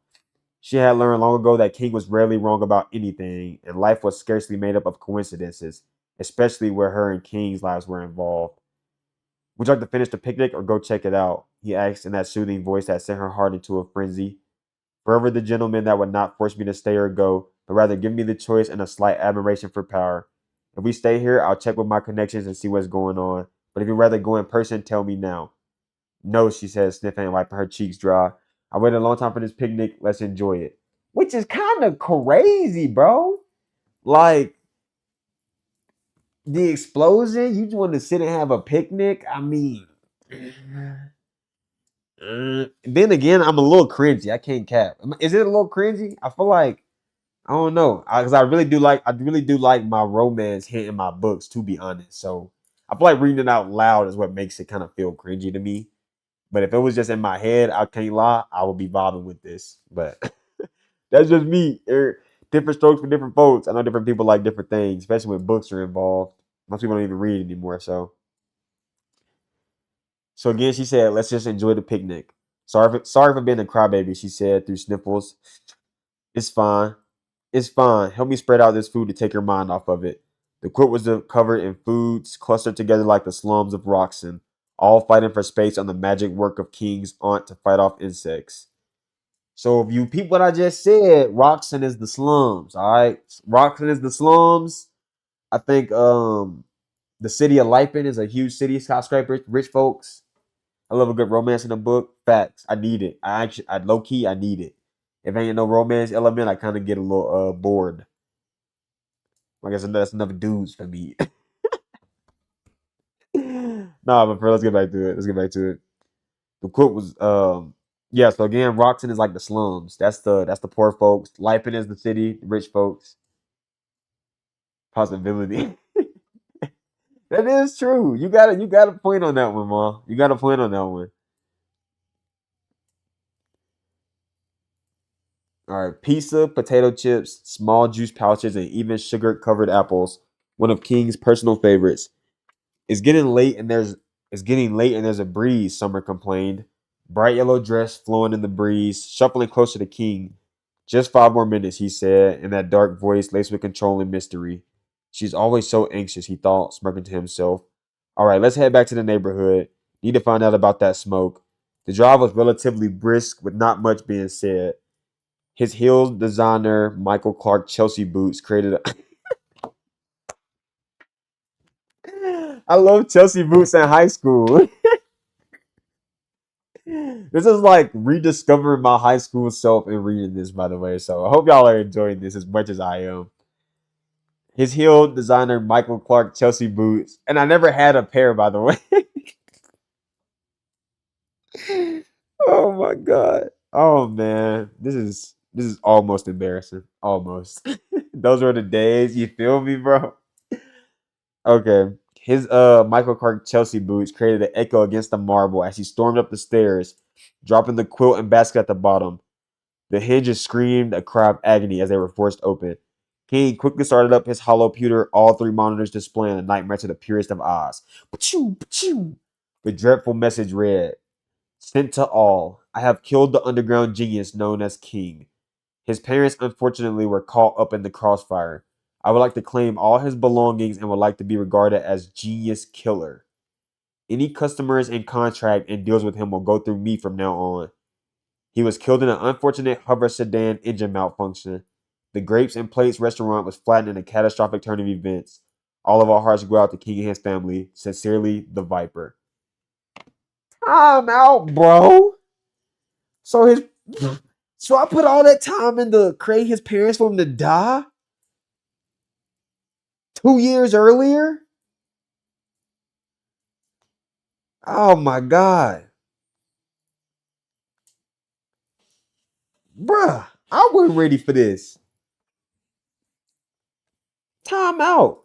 She had learned long ago that King was rarely wrong about anything, and life was scarcely made up of coincidences, especially where her and King's lives were involved. "Would you like to finish the picnic or go check it out?" he asked in that soothing voice that sent her heart into a frenzy. Forever the gentleman that would not force me to stay or go, but rather give me the choice and a slight admiration for power. If we stay here, I'll check with my connections and see what's going on. But if you'd rather go in person, tell me now. "No," she said, sniffing and wiping her cheeks dry. "I waited a long time for this picnic. Let's enjoy it." Which is kind of crazy, bro. Like the explosion, you just want to sit and have a picnic. I mean, then again, I'm a little cringy. I can't cap. Is it a little cringy? I feel like I don't know, because I really do like my romance hit in my books. To be honest, so I feel like reading it out loud is what makes it kind of feel cringy to me. But if it was just in my head, I can't lie, I would be vibing with this. But that's just me. Different strokes for different folks. I know different people like different things, especially when books are involved. Most people don't even read anymore. So again, she said, "Let's just enjoy the picnic." Sorry for being a crybaby," she said through sniffles. "It's fine. It's fine. Help me spread out this food to take your mind off of it." The quilt was covered in foods clustered together like the slums of Roxon, all fighting for space on the magic work of King's aunt to fight off insects. So if you peep what I just said, Roxon is the slums, all right? Roxon is the slums. I think the city of Lipen is a huge city, skyscrapers, rich folks. I love a good romance in a book. Facts. I need it. I low key, I need it. If ain't no romance element, I kind of get a little bored. I guess that's enough dudes for me. Nah, but let's get back to it. Let's get back to it. The quote was yeah, so again, Roxton is like the slums. That's the poor folks. Lipen is the city, the rich folks. Possibility. That is true. You got a point on that one, Ma. You got a point on that one. All right, pizza, potato chips, small juice pouches, and even sugar-covered apples. One of King's personal favorites. It's getting late and there's a breeze, Summer complained. Bright yellow dress flowing in the breeze, shuffling closer to King. Just 5 more minutes, he said, in that dark voice laced with control and mystery. She's always so anxious, he thought, smirking to himself. All right, let's head back to the neighborhood. Need to find out about that smoke. The drive was relatively brisk, with not much being said. His heeled designer Michael Clark Chelsea boots created a I love Chelsea boots in high school. This is like rediscovering my high school self and reading this, by the way. So I hope y'all are enjoying this as much as I am. His heel designer Michael Clark Chelsea boots, and I never had a pair, by the way. Oh my god. Oh man, this is almost embarrassing. Almost. Those were the days. You feel me, bro? Okay. His Michael Clark Chelsea boots created an echo against the marble as he stormed up the stairs, dropping the quilt and basket at the bottom. The hinges screamed a cry of agony as they were forced open. King quickly started up his hollow pewter, all 3 monitors displaying a nightmare to the purest of eyes. Pachoo, pachoo. The dreadful message read, sent to all, I have killed the underground genius known as King. His parents unfortunately were caught up in the crossfire. I would like to claim all his belongings and would like to be regarded as genius killer. Any customers in contract and deals with him will go through me from now on. He was killed in an unfortunate hover sedan engine malfunction. The Grapes and Plates restaurant was flattened in a catastrophic turn of events. All of our hearts go out to King and his family. Sincerely, the Viper. I'm out, bro. So his so I put all that time into creating his parents for him to die 2 years earlier. Oh my god, bruh, I wasn't ready for this. Time out.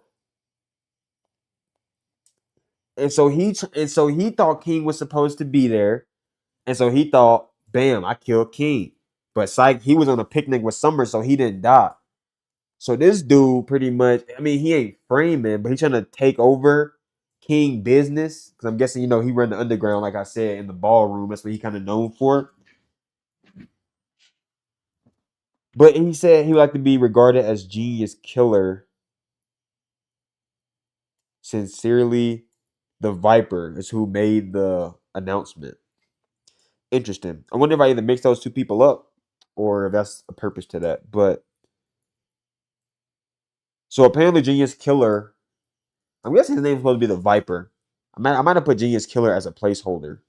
And so he thought King was supposed to be there, and so he thought, bam, I killed King. But psych, he was on a picnic with Summer, so he didn't die. So this dude pretty much, I mean, he ain't framing, but he's trying to take over King business. Because I'm guessing, he run the underground, like I said, in the ballroom. That's what he kind of known for. But he said he would like to be regarded as genius killer. Sincerely, the Viper is who made the announcement. Interesting. I wonder if I either mix those two people up or if that's a purpose to that. But so apparently, Genius Killer. I'm guessing his name's supposed to be the Viper. I might have put Genius Killer as a placeholder,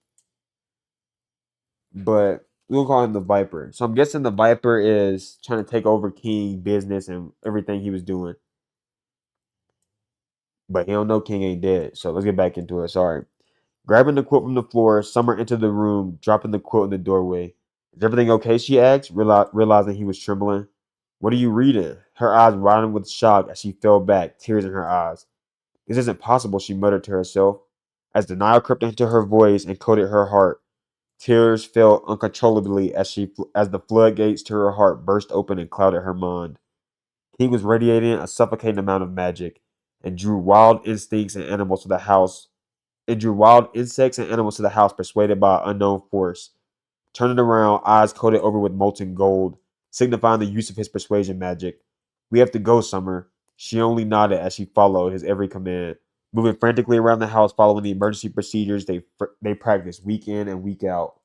but we'll call him the Viper. So I'm guessing the Viper is trying to take over King business and everything he was doing. But he don't know King ain't dead. So let's get back into it. Sorry. Grabbing the quilt from the floor, Summer entered the room, dropping the quilt in the doorway. Is everything okay? She asked, realizing he was trembling. What are you reading? Her eyes widened with shock as she fell back, tears in her eyes. This isn't possible, she muttered to herself. As denial crept into her voice and coated her heart, tears fell uncontrollably as the floodgates to her heart burst open and clouded her mind. He was radiating a suffocating amount of magic and drew wild instincts and animals to the house. It drew wild insects and animals to the house persuaded by an unknown force. Turning around, eyes coated over with molten gold, signifying the use of his persuasion magic. We have to go, Summer. She only nodded as she followed his every command, moving frantically around the house following the emergency procedures they practiced week in and week out.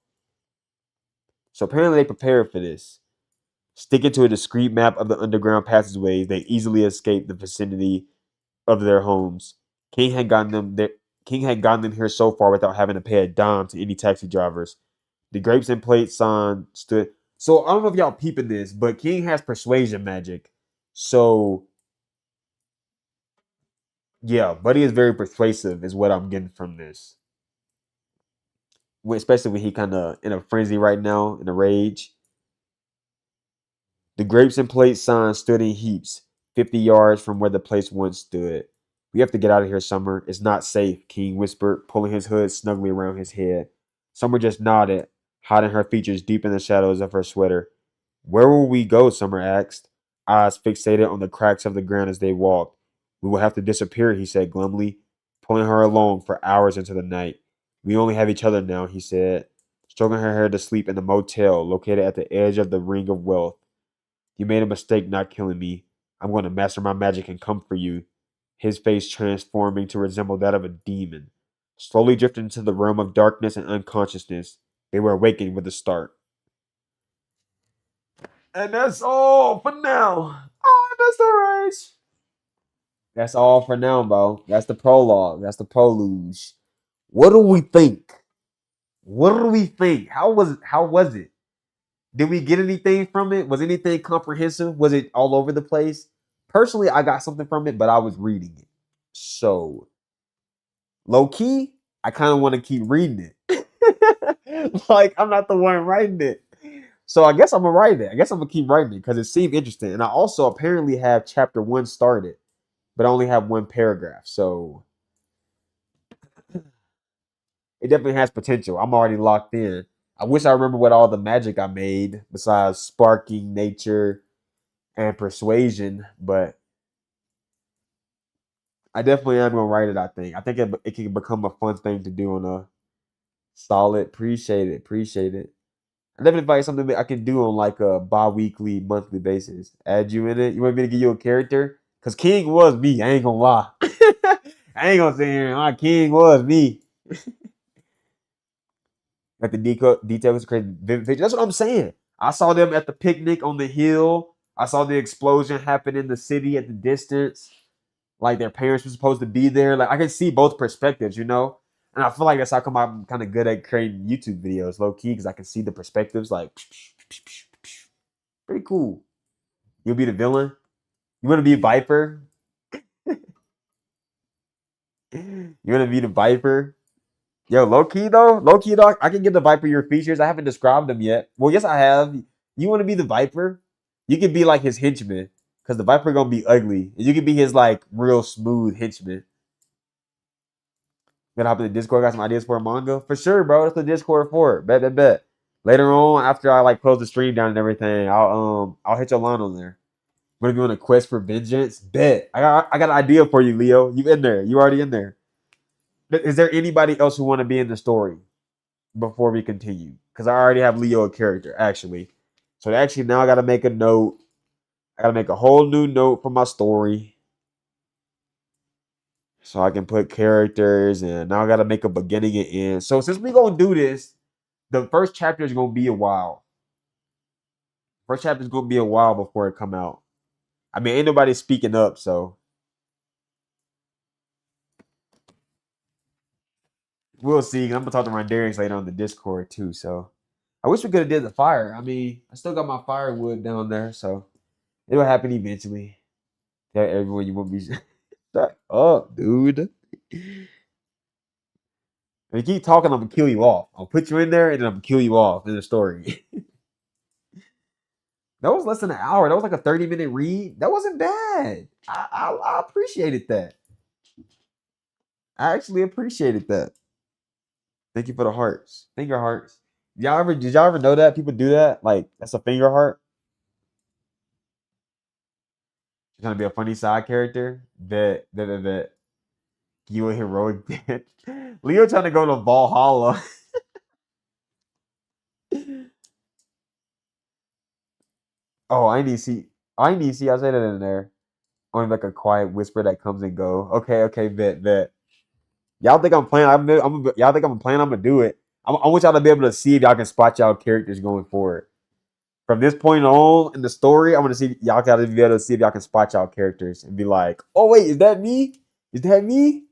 So apparently they prepared for this. Sticking to a discreet map of the underground passageways, they easily escaped the vicinity
of their homes. King had gotten them there. King had gotten them here so far without having to pay a dime to any taxi drivers. The grapes and plate sign stood. So I don't know if y'all peeping this, but King has persuasion magic. So yeah, Buddy is very persuasive, is what I'm getting from this. Especially when he kind of in a frenzy right now, in a rage. The grapes and plate sign stood in heaps, 50 yards from where the place once stood. We have to get out of here, Summer. It's not safe, King whispered, pulling his hood snugly around his head. Summer just nodded, hiding her features deep in the shadows of her sweater. Where will we go? Summer asked, eyes fixated on the cracks of the ground as they walked. We will have to disappear, he said glumly, pulling her along for hours into the night. We only have each other now, he said, stroking her hair to sleep in the motel located at the edge of the ring of wealth. You made a mistake not killing me. I'm going to master my magic and come for you. His face transforming to resemble that of a demon. Slowly drifting into the realm of darkness and unconsciousness, they were awakened with a start. And that's all for now. Oh, that's all right. That's all for now, bro. That's the prologue. That's the prologue. What do we think? What do we think? How was it? Did we get anything from it? Was anything comprehensive? Was it all over the place? Personally, I got something from it, but I was reading it. So, low key, I kind of want to keep reading it. Like, I'm not the one writing it. So, I guess I'm going to write it. I guess I'm going to keep writing it because it seemed interesting. And I also apparently have chapter one started, but I only have one paragraph. So, it definitely has potential. I'm already locked in. I wish I remember what all the magic I made besides sparking, nature, and persuasion, but I definitely am gonna write it. I think it can become a fun thing to do on a solid. Appreciate it. I definitely find something that I can do on like a bi-weekly, monthly basis. Add you in it. You want me to give you a character? Cause King was me. I ain't gonna lie. I ain't gonna say here. My King was me. Like the details crazy. That's what I'm saying. I saw them at the picnic on the hill. I saw the explosion happen in the city at the distance. Like their parents were supposed to be there. Like I can see both perspectives, and I feel like that's how come I'm kind of good at creating YouTube videos, low key, because I can see the perspectives. Like, pretty cool. You'll be the villain. You want to be Viper? You want to be the Viper? Yo, low key though, I can give the Viper your features. I haven't described them yet. Well, yes, I have. You want to be the Viper? You can be like his henchman, because the Viper gonna be ugly, and you can be his like real smooth henchman. Gonna hop in the Discord. Got some ideas for a manga for sure, bro. That's the Discord for. Bet. Later on, after I like close the stream down and everything, I'll hit your line on there. Gonna be on a quest for vengeance. Bet. I got an idea for you, Leo. You in there? You already in there? Is there anybody else who want to be in the story before we continue? Because I already have Leo a character actually. So actually now I gotta make a note. I gotta make a whole new note for my story. So I can put characters and now I gotta make a beginning and end. So since we gonna do this, the first chapter is gonna be a while. First chapter is gonna be a while before it come out. I mean, ain't nobody speaking up, so we'll see. I'm gonna talk to my Darius later on the Discord too. So I wish we could have did the fire. I mean, I still got my firewood down there, so it'll happen eventually. Tell everyone you want me. Shut up, dude. If you keep talking, I'm gonna kill you off. I'll put you in there and then I'm gonna kill you off in the story. That was less than an hour. That was like a 30-minute read. That wasn't bad. I appreciated that. I actually appreciated that. Thank you for the hearts. Finger hearts. Did y'all ever know that? People do that? Like, that's a finger heart? It's gonna be a funny side character. That you a heroic death. Leo trying to go to Valhalla. Oh, I say that in there. Only like a quiet whisper that comes and go. Okay, bet. Y'all think I'm playing? Y'all think I'm playing? I'm gonna do it. I want y'all to be able to see if y'all can spot y'all characters going forward. From this point on in the story, I'm gonna see y'all gotta be able to see if y'all can spot y'all characters and be like, "Oh wait, is that me? Is that me?"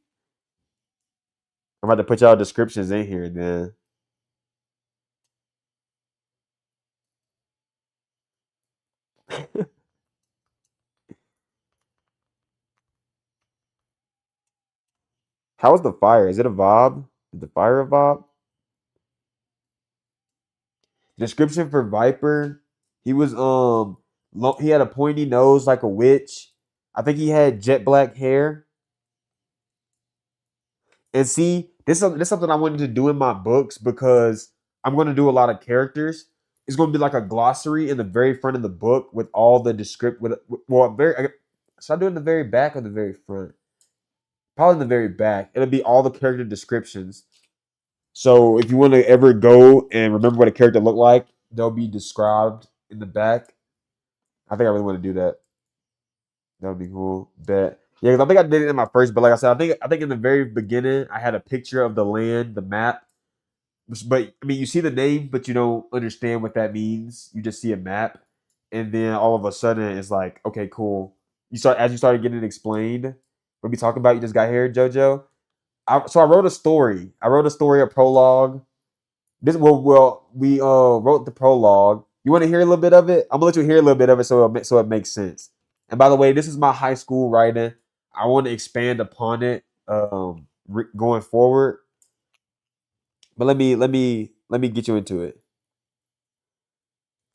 I'm about to put y'all descriptions in here. Then how was the fire? Is it a vibe? Is the fire a vibe? Description for Viper. He was he had a pointy nose like a witch. I think he had jet black hair. And see, this is something I wanted to do in my books because I'm going to do a lot of characters. It's going to be like a glossary in the very front of the book with all the descript with well, very. Should I do it in the very back or the very front? Probably in the very back. It'll be all the character descriptions. So if you want to ever go and remember what a character looked like, they'll be described in the back. I think I really want to do that. That would be cool. Bet. Yeah, because I think I did it in my first, but like I said, I think in the very beginning I had a picture of the land, the map. But I mean, you see the name, but you don't understand what that means. You just see a map, and then all of a sudden it's like, okay, cool. You started getting it explained. What we talking about? You just got here, JoJo. So I wrote a story. I wrote a story, a prologue. We wrote the prologue. You want to hear a little bit of it? I'm gonna let you hear a little bit of it so it makes sense. And by the way, this is my high school writing. I want to expand upon it going forward. But let me get you into it.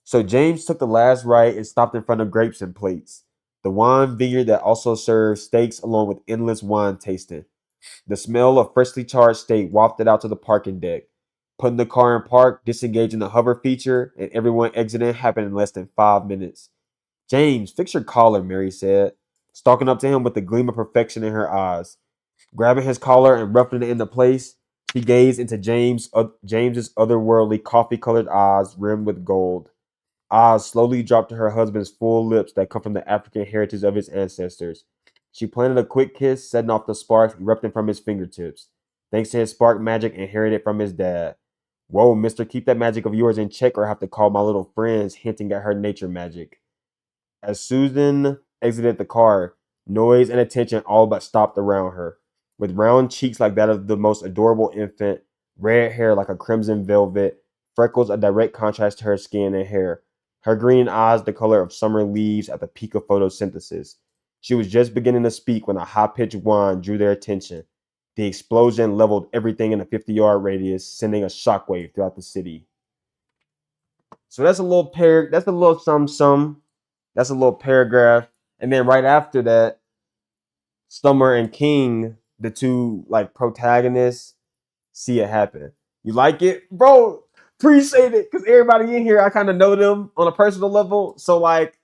So James took the last right and stopped in front of grapes and plates. The wine vineyard that also serves steaks along with endless wine tasting. The smell of freshly charred steak wafted out to the parking deck. Putting the car in park, disengaging the hover feature, and everyone exiting happened in less than 5 minutes. James, fix your collar, Mary said, stalking up to him with the gleam of perfection in her eyes. Grabbing his collar and roughing it into place, she gazed into James's otherworldly coffee-colored eyes rimmed with gold. Eyes slowly dropped to her husband's full lips that come from the African heritage of his ancestors. She planted a quick kiss, setting off the sparks erupting from his fingertips. Thanks to his spark magic inherited from his dad. Whoa, mister, keep that magic of yours in check or I have to call my little friends, hinting at her nature magic. As Susan exited the car, noise and attention all but stopped around her. With round cheeks like that of the most adorable infant, red hair like a crimson velvet, freckles a direct contrast to her skin and hair, her green eyes the color of summer leaves at the peak of photosynthesis. She was just beginning to speak when a high-pitched whine drew their attention. The explosion leveled everything in a 50-yard radius, sending a shockwave throughout the city. So that's a little sum. That's a little paragraph. And then right after that, Summer and King, the two like protagonists, see it happen. You like it? Bro, appreciate it. Cause everybody in here, I kind of know them on a personal level. So like,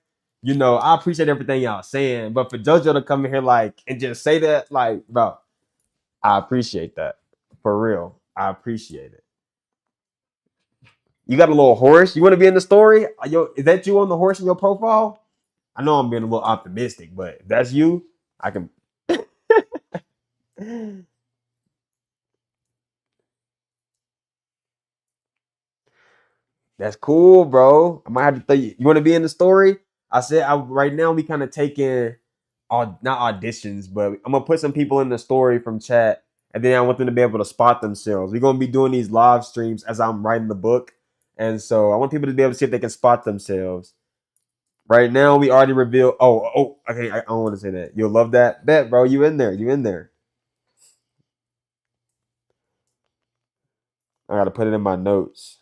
I appreciate everything y'all saying. But for JoJo to come in here like and just say that, like, bro, I appreciate that. For real. I appreciate it. You got a little horse. You want to be in the story? Yo, is that you on the horse in your profile? I know I'm being a little optimistic, but if that's you, I can. That's cool, bro. I might have to tell you. You want to be in the story? I said right now we kind of taking not auditions, but I'm gonna put some people in the story from chat, and then I want them to be able to spot themselves. We're gonna be doing these live streams as I'm writing the book, and so I want people to be able to see if they can spot themselves. Right now, we already revealed. Okay. I don't want to say that. You'll love that. Bet, bro. You in there? You in there? I gotta put it in my notes.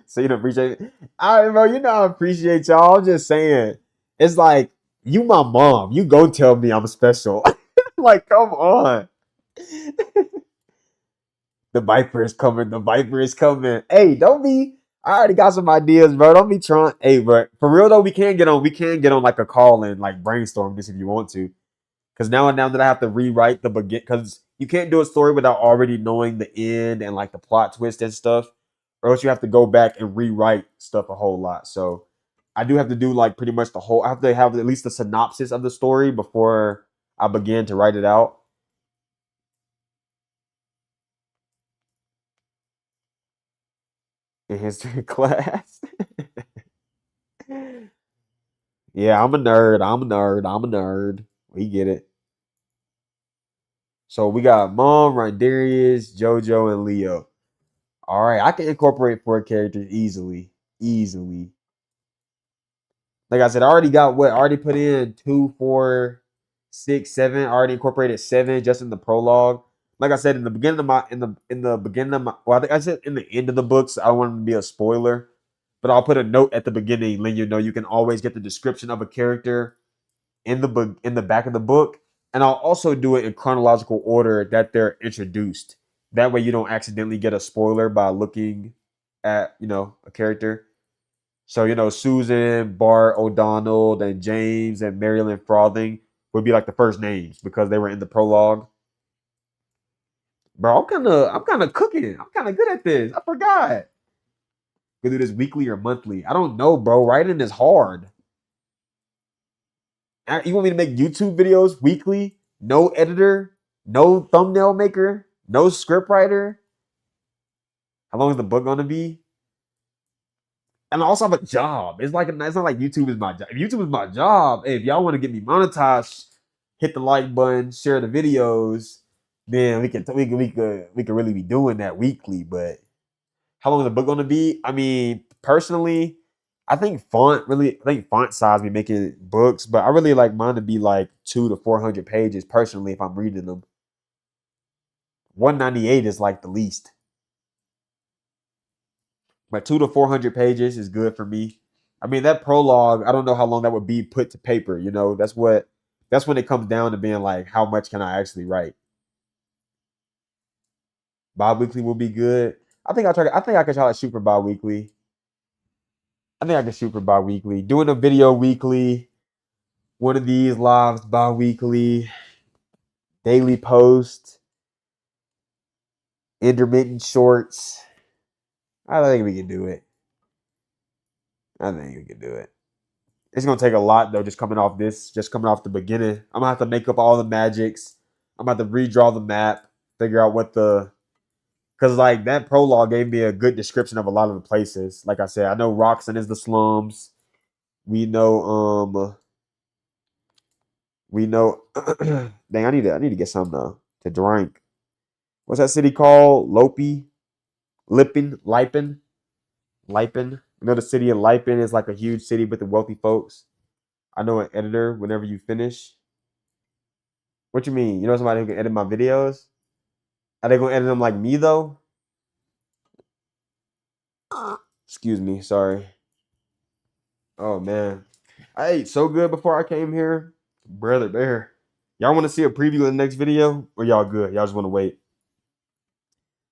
So you don't appreciate it? All right, bro. I appreciate y'all. I'm just saying. It's like you, my mom. You go tell me I'm special. Like, come on. The Viper is coming. The Viper is coming. Hey, don't be. I already got some ideas, bro. Don't be trying. Hey, bro. For real though, we can get on. We can get on like a call and like brainstorm this if you want to. Because now that I have to rewrite the begin, because you can't do a story without already knowing the end and like the plot twist and stuff, or else you have to go back and rewrite stuff a whole lot. So I do have to do like pretty much the whole. I have to have at least the synopsis of the story before I began to write it out in history class. Yeah, I'm a nerd. I'm a nerd. I'm a nerd. We get it. So we got Mom, Rondarius, JoJo, and Leo. All right, I can incorporate 4 characters easily. Easily. Like I said, I already got what? I already put in 2, 4, 6, 7. I already incorporated 7 just in the prologue. Like I said, in the beginning of my in the beginning of my well, I think I said in the end of the books, I don't want to be a spoiler. But I'll put a note at the beginning letting you know you can always get the description of a character in the book in the back of the book. And I'll also do it in chronological order that they're introduced. That way you don't accidentally get a spoiler by looking at, a character. So, Susan, Bart, O'Donnell, and James and Marilyn Frothing would be like the first names because they were in the prologue. Bro, I'm kinda cooking. I'm kinda good at this. I forgot. We do this weekly or monthly. I don't know, bro. Writing is hard. You want me to make YouTube videos weekly? No editor, no thumbnail maker, no script writer. How long is the book gonna be? And I also have a job. It's not like YouTube is my job. If YouTube is my job, hey, if y'all want to get me monetized, hit the like button, share the videos. Then we could really be doing that weekly. But how long is the book gonna be? I mean, personally, I think font size be making books, but I really like mine to be like 200 to 400 pages personally if I'm reading them. 198 is like the least. But 200 to 400 pages is good for me. I mean, that prologue, I don't know how long that would be put to paper. That's when it comes down to being like, how much can I actually write? Bi-weekly will be good. I think I could try to shoot for bi-weekly. I think I can shoot for bi-weekly. Doing a video weekly, one of these lives bi-weekly, daily post, intermittent shorts. I think we can do it. I think we can do it. It's gonna take a lot though, just coming off the beginning. I'm gonna have to make up all the magics. I'm gonna have to redraw the map, figure out because like that prologue gave me a good description of a lot of the places. Like I said, I know Roxon is the slums. We know, dang, I need to get some to drink. What's that city called? Lipen. I know the city of Lipen is like a huge city with the wealthy folks. I know an editor whenever you finish. What you mean? You know somebody who can edit my videos? Are they gonna edit them like me though? Excuse me, sorry. Oh man. I ate so good before I came here. Brother bear. Y'all want to see a preview of the next video? Or y'all good? Y'all just want to wait?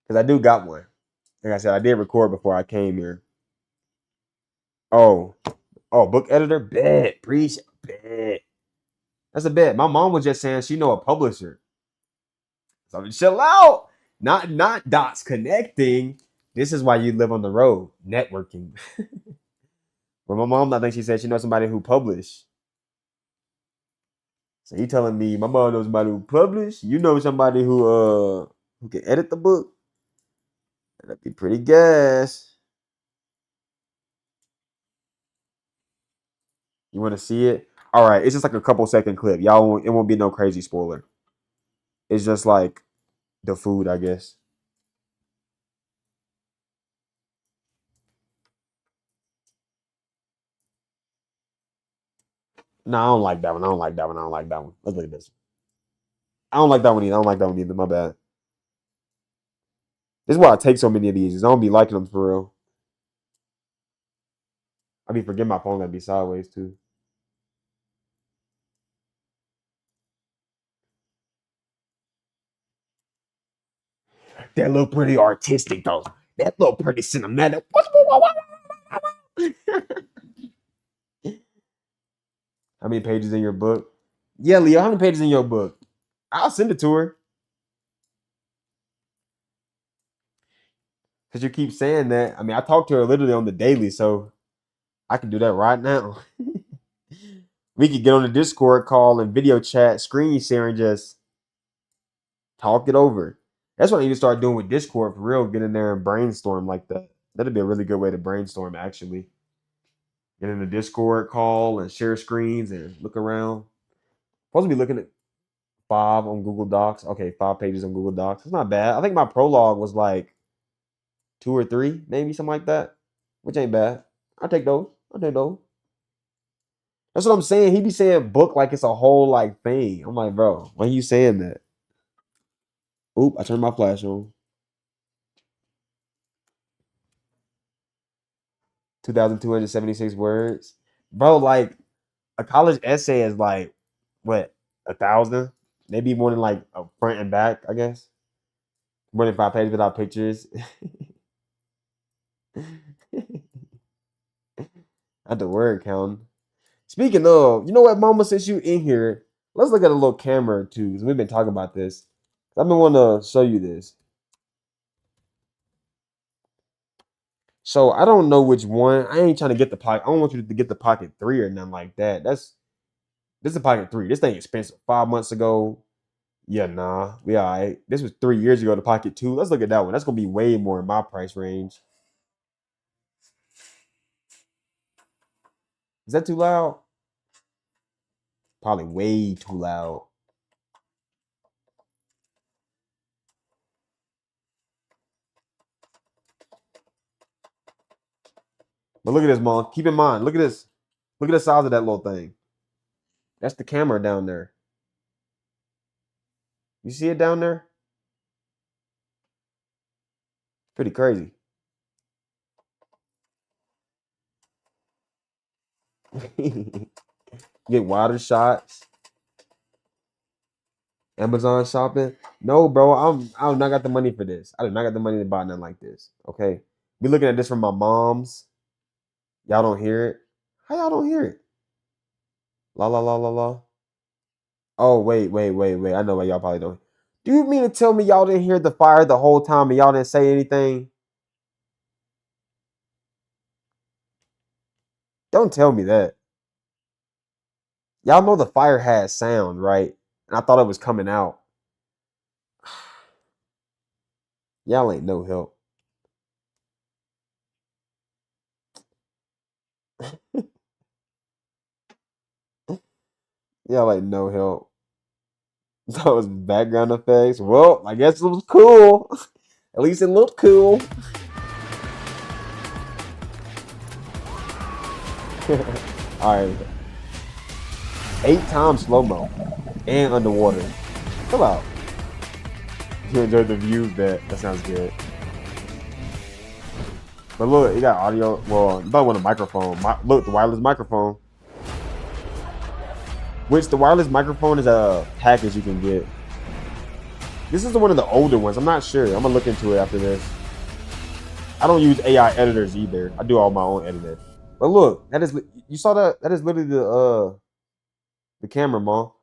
Because I do got one. Like I said, I did record before I came here. Oh. Oh, book editor? Bet. Preach. Bet. That's a bet. My mom was just saying she know a publisher. So chill out. Not dots connecting. This is why you live on the road. Networking. But my mom, I think she said she knows somebody who published. So you telling me my mom knows somebody who published? You know somebody who can edit the book? That'd be pretty gas. You want to see it? All right, it's just like a couple second clip. It won't be no crazy spoiler. It's just like the food, I guess. No, I don't like that one. I don't like that one. I don't like that one. Let's look at this. I don't like that one either. I don't like that one either. My bad. This is why I take so many of these. Is I don't be liking them for real. I be forgetting my phone gotta be sideways too. That look pretty artistic though. That look pretty cinematic. How many pages in your book? Yeah, Leo, how many pages in your book? I'll send it to her. Because you keep saying that. I mean, I talk to her literally on the daily, so I can do that right now. We could get on the Discord call and video chat, screen share, and just talk it over. That's what I need to start doing with Discord for real. Get in there and brainstorm like that. That'd be a really good way to brainstorm, actually. Get in the Discord call and share screens and look around. Supposed to be looking at 5 on Google Docs. Okay, 5 pages on Google Docs. It's not bad. I think my prologue was like 2 or 3, maybe something like that, which ain't bad. I'll take those. I'll take those. That's what I'm saying. He be saying book like it's a whole like thing. I'm like, bro, why are you saying that? Oop, I turned my flash on. 2,276 words. Bro, like a college essay is like what, 1,000? Maybe more than like a front and back, I guess. More than 5 pages without pictures. At the word count. Speaking of, you know what, Mama, since you in here, let's look at a little camera too, because we've been talking about this. I've been wanting to show you this. So I don't know which one. I ain't trying to get the pocket. I don't want you to get the pocket 3 or nothing like that. This is a pocket 3. This thing expensive. 5 months ago. Yeah, nah. We all right. This was 3 years ago, the pocket 2. Let's look at that one. That's gonna be way more in my price range. Is that too loud? Probably way too loud. But look at this, Mom. Keep in mind, look at this. Look at the size of that little thing. That's the camera down there. You see it down there? Pretty crazy. Get wider shots. Amazon shopping. No, bro. I do not got the money for this. I do not got the money to buy nothing like this. Okay. Be looking at this from my mom's. Y'all don't hear it. How y'all don't hear it? La la la la la. Oh, wait. I know why y'all probably don't. Do you mean to tell me y'all didn't hear the fire the whole time and y'all didn't say anything? Don't tell me that. Y'all know the fire has sound, right? And I thought it was coming out. Y'all ain't no help. Y'all ain't no help. That was background effects. Well, I guess it was cool. At least it looked cool. Alright. 8 times slow-mo. And underwater. Chill out. You enjoyed the view? That sounds good. But look, you got audio. Well, you probably want a microphone. Look, the wireless microphone. Which the wireless microphone is a package you can get. This is one of the older ones. I'm not sure. I'm gonna look into it after this. I don't use AI editors either. I do all my own editing. But look, that is, you saw that? That is literally the camera, Mom.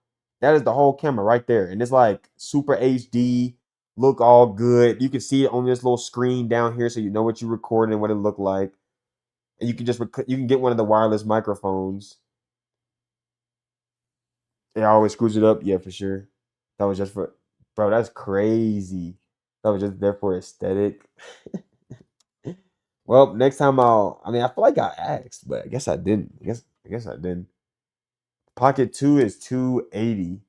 That is the whole camera right there, and it's like super HD. Look all good. You can see it on this little screen down here, so you know what you're recording and what it looked like. And you can just you can get one of the wireless microphones. It always screws it up. Yeah, for sure. That was just for, bro. That's crazy. That was just there for aesthetic. Well, next time I mean, I feel like I asked, but I guess I didn't. I guess I didn't. Pocket 2 is 280,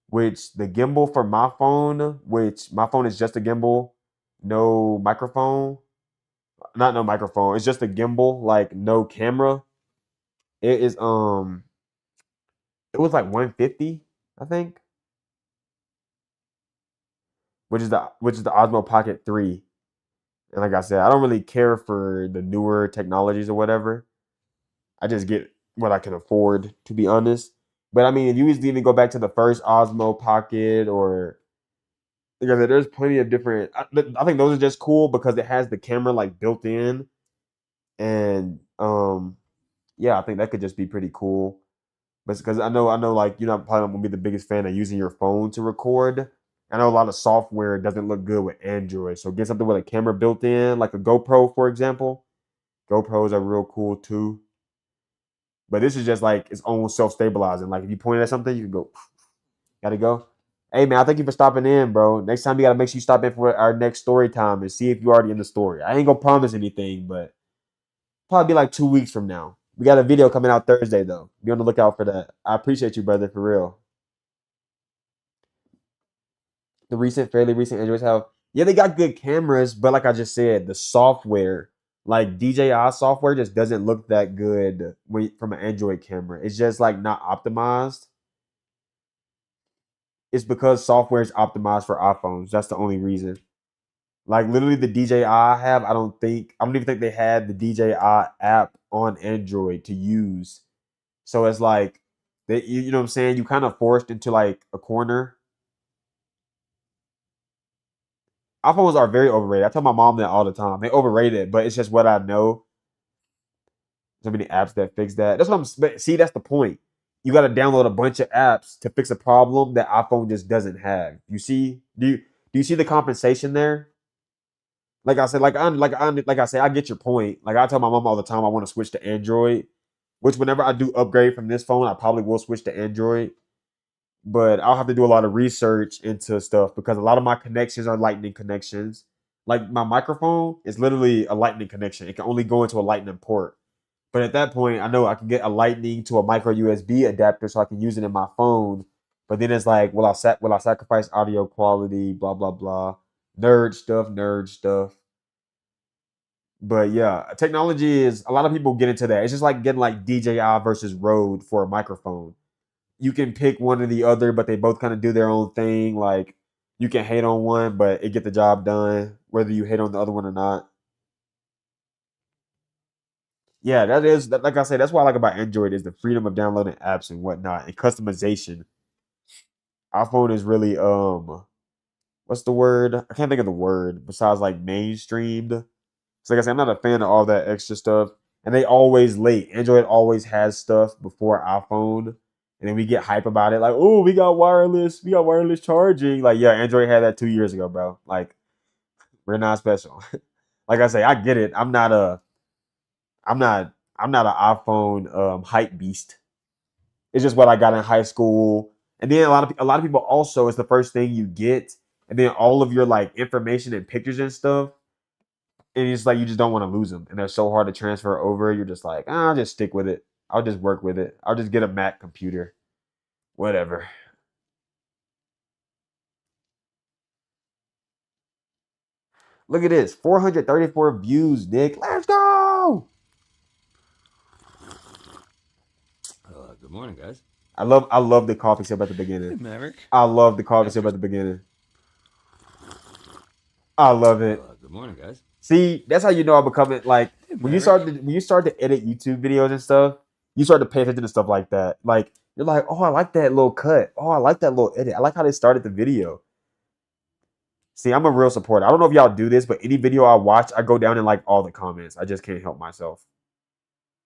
which the gimbal for my phone, which my phone is just a gimbal, no microphone. Not no microphone. It's just a gimbal, like no camera. It is it was like 150, I think. Which is the Osmo Pocket 3. And like I said, I don't really care for the newer technologies or whatever. I just get what I can afford, to be honest. But I mean, if you even go back to the first Osmo Pocket, or like I said, there's plenty of different. I think those are just cool because it has the camera like built in, and yeah, I think that could just be pretty cool. But because I know, like you're not probably not gonna be the biggest fan of using your phone to record. I know a lot of software doesn't look good with Android, so get something with a camera built in, like a GoPro, for example. GoPros are real cool too. But this is just like its own self-stabilizing. Like if you point at something, you can go, gotta go. Hey man, I thank you for stopping in, bro. Next time you gotta make sure you stop in for our next story time and see if you're already in the story. I ain't gonna promise anything, but probably be like 2 weeks from now. We got a video coming out Thursday though. Be on the lookout for that. I appreciate you, brother, for real. Fairly recent Androids have, yeah, they got good cameras, but like I just said, the software, like DJI software, just doesn't look that good from an Android camera. It's just like not optimized. It's because software is optimized for iPhones. That's the only reason. Like literally the DJI I have, I don't even think they had the DJI app on Android to use. So it's like you know what I'm saying? You kind of forced into like a corner. iPhones are very overrated. I tell my mom that all the time. They overrated, but it's just what I know. So many apps that fix that. That's what see, that's the point. You got to download a bunch of apps to fix a problem that iPhone just doesn't have. You see? Do you see the compensation there? Like I said, like I say, I get your point. Like I tell my mom all the time, I want to switch to Android. Which whenever I do upgrade from this phone, I probably will switch to Android. But I'll have to do a lot of research into stuff because a lot of my connections are Lightning connections. Like my microphone is literally a Lightning connection. It can only go into a Lightning port. But at that point, I know I can get a Lightning to a micro USB adapter so I can use it in my phone. But then it's like, will I sacrifice audio quality? Blah blah blah. Nerd stuff, nerd stuff. But yeah, technology is a lot of people get into that. It's just like getting like DJI versus Rode for a microphone. You can pick one or the other, but they both kind of do their own thing. Like you can hate on one, but it get the job done, whether you hate on the other one or not. Yeah, like I said, that's what I like about Android is the freedom of downloading apps and whatnot and customization. iPhone is really what's the word? I can't think of the word besides like mainstreamed. So like I said, I'm not a fan of all that extra stuff. And they always late. Android always has stuff before iPhone. And then we get hype about it. Like, oh, we got wireless charging. Like, yeah, Android had that 2 years ago, bro. Like, we're not special. Like I say, I get it. I'm not I'm not an iPhone hype beast. It's just what I got in high school. And then a lot of people also it's the first thing you get. And then all of your like information and pictures and stuff and it's like you just don't want to lose them, and they're so hard to transfer over. You're just like, I'll just stick with it. I'll just work with it. I'll just get a Mac computer, whatever. Look at this, 434 views, Nick. Let's go.
Good morning, guys.
I love the coffee sip at the beginning.
Hey, Maverick.
I love the coffee sip at the beginning. I love it.
Good morning, guys.
See, that's how you know I'm becoming like
Hey,
when you start to edit YouTube videos and stuff, you start to pay attention to stuff like that. Like you're like, oh, I like that little cut. Oh, I like that little edit. I like how they started the video. See, I'm a real supporter. I don't know if y'all do this, but any video I watch, I go down and like all the comments. I just can't help myself.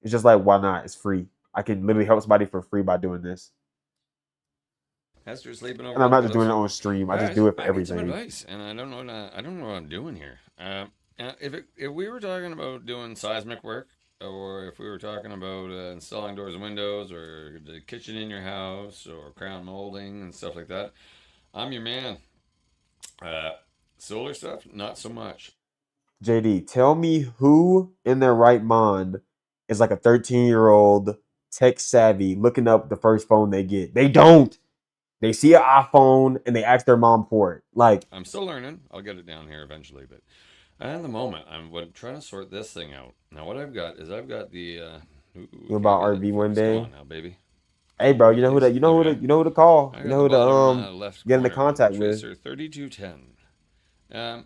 It's just like, why not? It's free. I can literally help somebody for free by doing this.
Hester's sleeping over.
And I'm not just doing it on stream. I just do it for
I need some
everything.
advice, and I don't know what I'm doing here. If we were talking about doing seismic work, or if we were talking about installing doors and windows, or the kitchen in your house, or crown molding and stuff like that, I'm your man. Solar stuff, not so much.
JD, tell me who in their right mind is like a 13-year-old tech savvy looking up the first phone they get. They don't. They see an iPhone and they ask their mom for it. Like,
I'm still learning. I'll get it down here eventually, but at the moment, I'm trying to sort this thing out. Now, what I've got is the.
you about RV one day?
Come on now, baby.
Hey, bro, you know who to call. You know who to
left
get into
corner,
contact with.
Tracer 3210.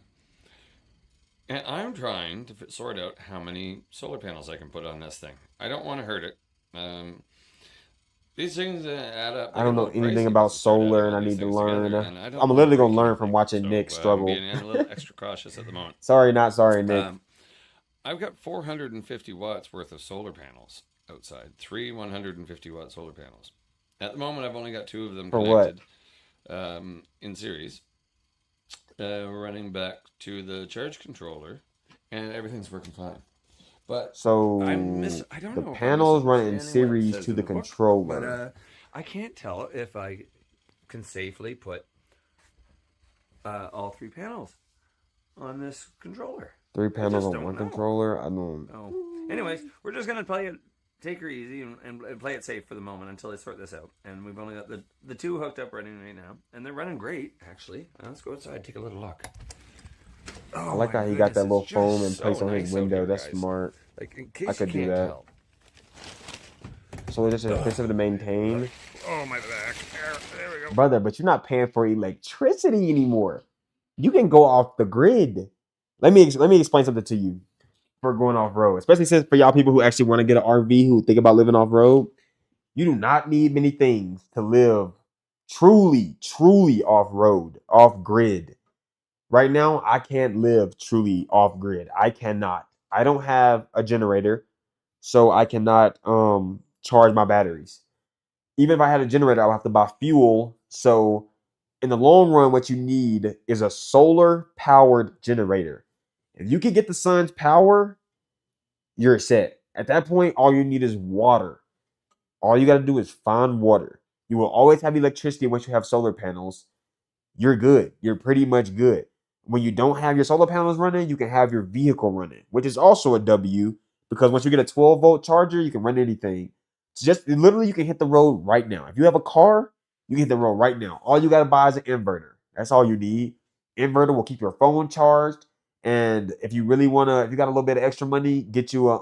And I'm trying to sort out how many solar panels I can put on this thing. I don't want to hurt it. These things add up.
I don't know anything about solar, and I need to learn. I'm literally gonna learn from watching Nick struggle.
I'm being a little extra cautious at the moment.
Sorry, not sorry, Nick.
I've got 450 watts worth of solar panels outside. 3 150 watt solar panels. At the moment, I've only got 2 of them connected in series, running back to the charge controller, and everything's working fine. But
So
I don't
the
know if I'm
panels run in
misunderstanding what it
series
says
to
in
the
the book,
controller.
but I can't tell if I can safely put all 3 panels on this controller.
3
I
panels
just
on
don't
one
know.
controller. I don't.
Oh. Anyways, we're just gonna play it, take her easy, and play it safe for the moment until I sort this out. And we've only got the 2 hooked up running right now, and they're running great actually. Let's go outside, take a little look.
I like how he got that little foam in place on his window. That's
guys.
smart.
Like in
I
case
could
you
do
can't
that.
tell.
So it's just expensive to maintain.
Oh, my back. There we go.
Brother, but you're not paying for electricity anymore. You can go off the grid. Let me explain something to you for going off road, especially since for y'all people who actually want to get an RV who think about living off road. You do not need many things to live truly off road, off grid. Right now, I can't live truly off grid. I cannot. I don't have a generator, so I cannot charge my batteries. Even if I had a generator, I'll have to buy fuel. So in the long run, what you need is a solar powered generator. If you can get the sun's power, you're set. At that point, all you need is water. All you got to do is find water. You will always have electricity once you have solar panels. You're good. You're pretty much good. When you don't have your solar panels running, you can have your vehicle running, which is also a W because once you get a 12-volt charger, you can run anything. It's just literally you can hit the road right now. If you have a car, you can hit the road right now. All you got to buy is an inverter. That's all you need. Inverter will keep your phone charged. And if you really want to, if you got a little bit of extra money, get you a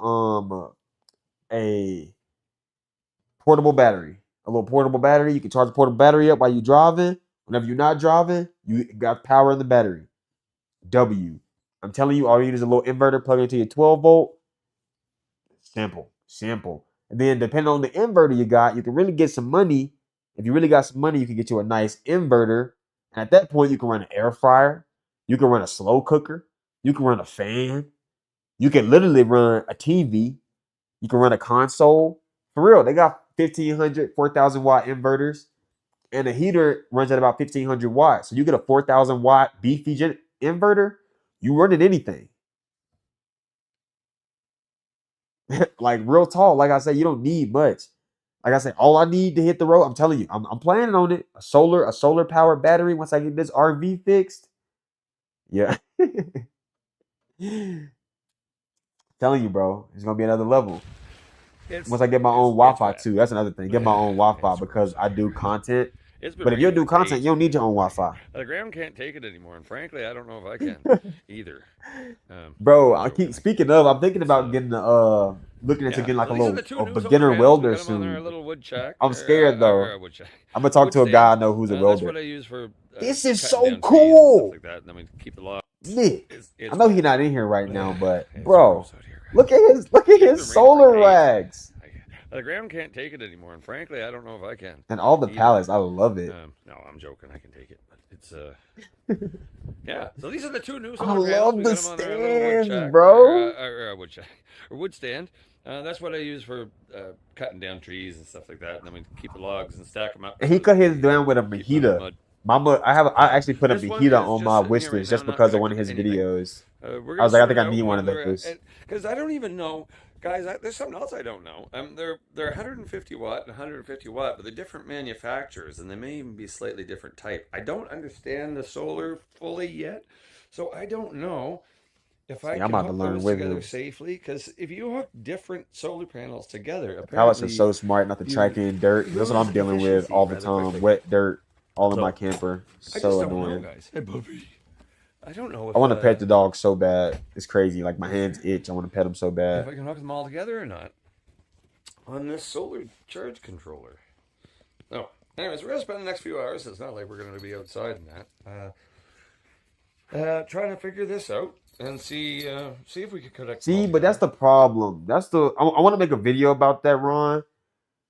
portable battery. A little portable battery. You can charge the portable battery up while you're driving. Whenever you're not driving, you got power in the battery. W. I'm telling you, all you need is a little inverter, plug it into your 12-volt. Simple. And then depending on the inverter you got, you can really get some money. If you really got some money, you can get you a nice inverter. And at that point, you can run an air fryer. You can run a slow cooker. You can run a fan. You can literally run a TV. You can run a console. For real, they got 1,500, 4,000 watt inverters. And the heater runs at about 1,500 watts. So you get a 4,000 watt beefy inverter, you running anything. Like real tall. Like I said, you don't need much. Like I said, all I need to hit the road, I'm telling you, I'm planning on it. A solar powered battery once I get this RV fixed. Yeah. Telling you, bro, it's gonna be another level. Once I get my own Wi-Fi too, that's another thing. Get my own Wi-Fi because I do content. But if you do content, you don't need your own Wi-Fi.
The ground can't take it anymore, and frankly, I don't know if I can either.
Bro, I keep speaking of. I'm thinking about getting looking into getting like a beginner welder soon. I'm scared though. I'm gonna talk to a guy I know who's a welder.
That's what I use for.
This is so cool.
Like that. Let me keep the law.
Nick, I know he's not in here right now, but bro, look at his solar rags.
The ground can't take it anymore, and frankly, I don't know if I can.
And all the pallets, I love it.
No, I'm joking. I can take it, but it's yeah. So these are the 2 new.
I love the stands, bro.
Wood stand. That's what I use for cutting down trees and stuff like that. And then we keep the logs and stack them up.
And he cut his down with a mojita. I actually put a mojita on my wish list just because of one of his videos. I was like, I think I need one of those.
Because I don't even know. Guys, there's something else I don't know. They're 150 watt and 150 watt, but they're different manufacturers, and they may even be slightly different type. I don't understand the solar fully yet, so I don't know if I can hook those together safely. Because if you hook different solar panels together, apparently
pallets are so smart not to track in dirt. That's what I'm dealing with all the time. Wet dirt all in my camper. So annoying.
Guys. Hey, Bubby. I don't know if
I want to pet the dog so bad. It's crazy. Like my hands itch. I want to pet him so bad.
If I can hook them all together or not on this solar charge controller. No. Anyways, we're gonna spend the next few hours. It's not like we're gonna be outside in that. Trying to figure this out and see if we can connect.
See, but that's the problem. I want to make a video about that, Ron.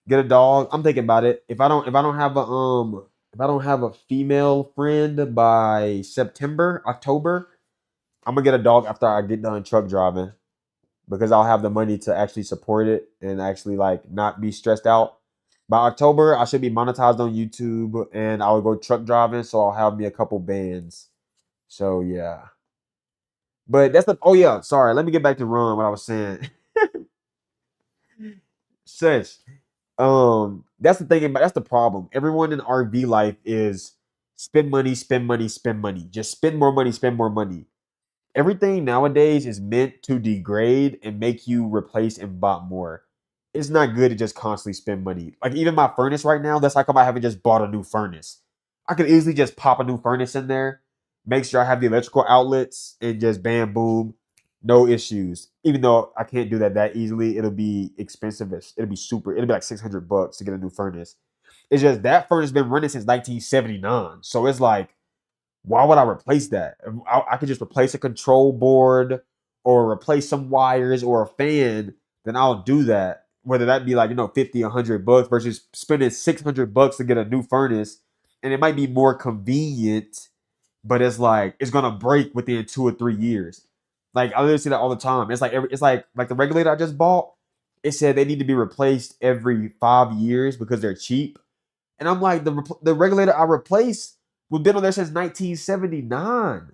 Get a dog. I'm thinking about it. If I don't have a female friend by October, I'm gonna get a dog after I get done truck driving because I'll have the money to actually support it and actually like not be stressed out. By October, I should be monetized on YouTube and I'll go truck driving, so I'll have me a couple bands. So yeah. But that's sorry, let me get back to Ron, what I was saying. Shush. That's the thing about that's the problem. Everyone in RV life is spend money, spend money, spend money. Just spend more money, spend more money. Everything nowadays is meant to degrade and make you replace and buy more. It's not good to just constantly spend money. Like even my furnace right now, that's how come I haven't just bought a new furnace. I could easily just pop a new furnace in there, make sure I have the electrical outlets, and just bam, boom, no issues. Even though I can't do that easily, it'll be expensive. It'll be super. It'll be like $600 to get a new furnace. It's just that furnace been running since 1979, so it's like why would I replace that? I could just replace a control board or replace some wires or a fan, then I'll do that. Whether that be like, 50, $100 versus spending $600 to get a new furnace. And it might be more convenient, but it's like it's gonna break within 2 or 3 years. Like I literally see that all the time. It's like the regulator I just bought. It said they need to be replaced every 5 years because they're cheap. And I'm like, the regulator I replaced we've been on there since 1979.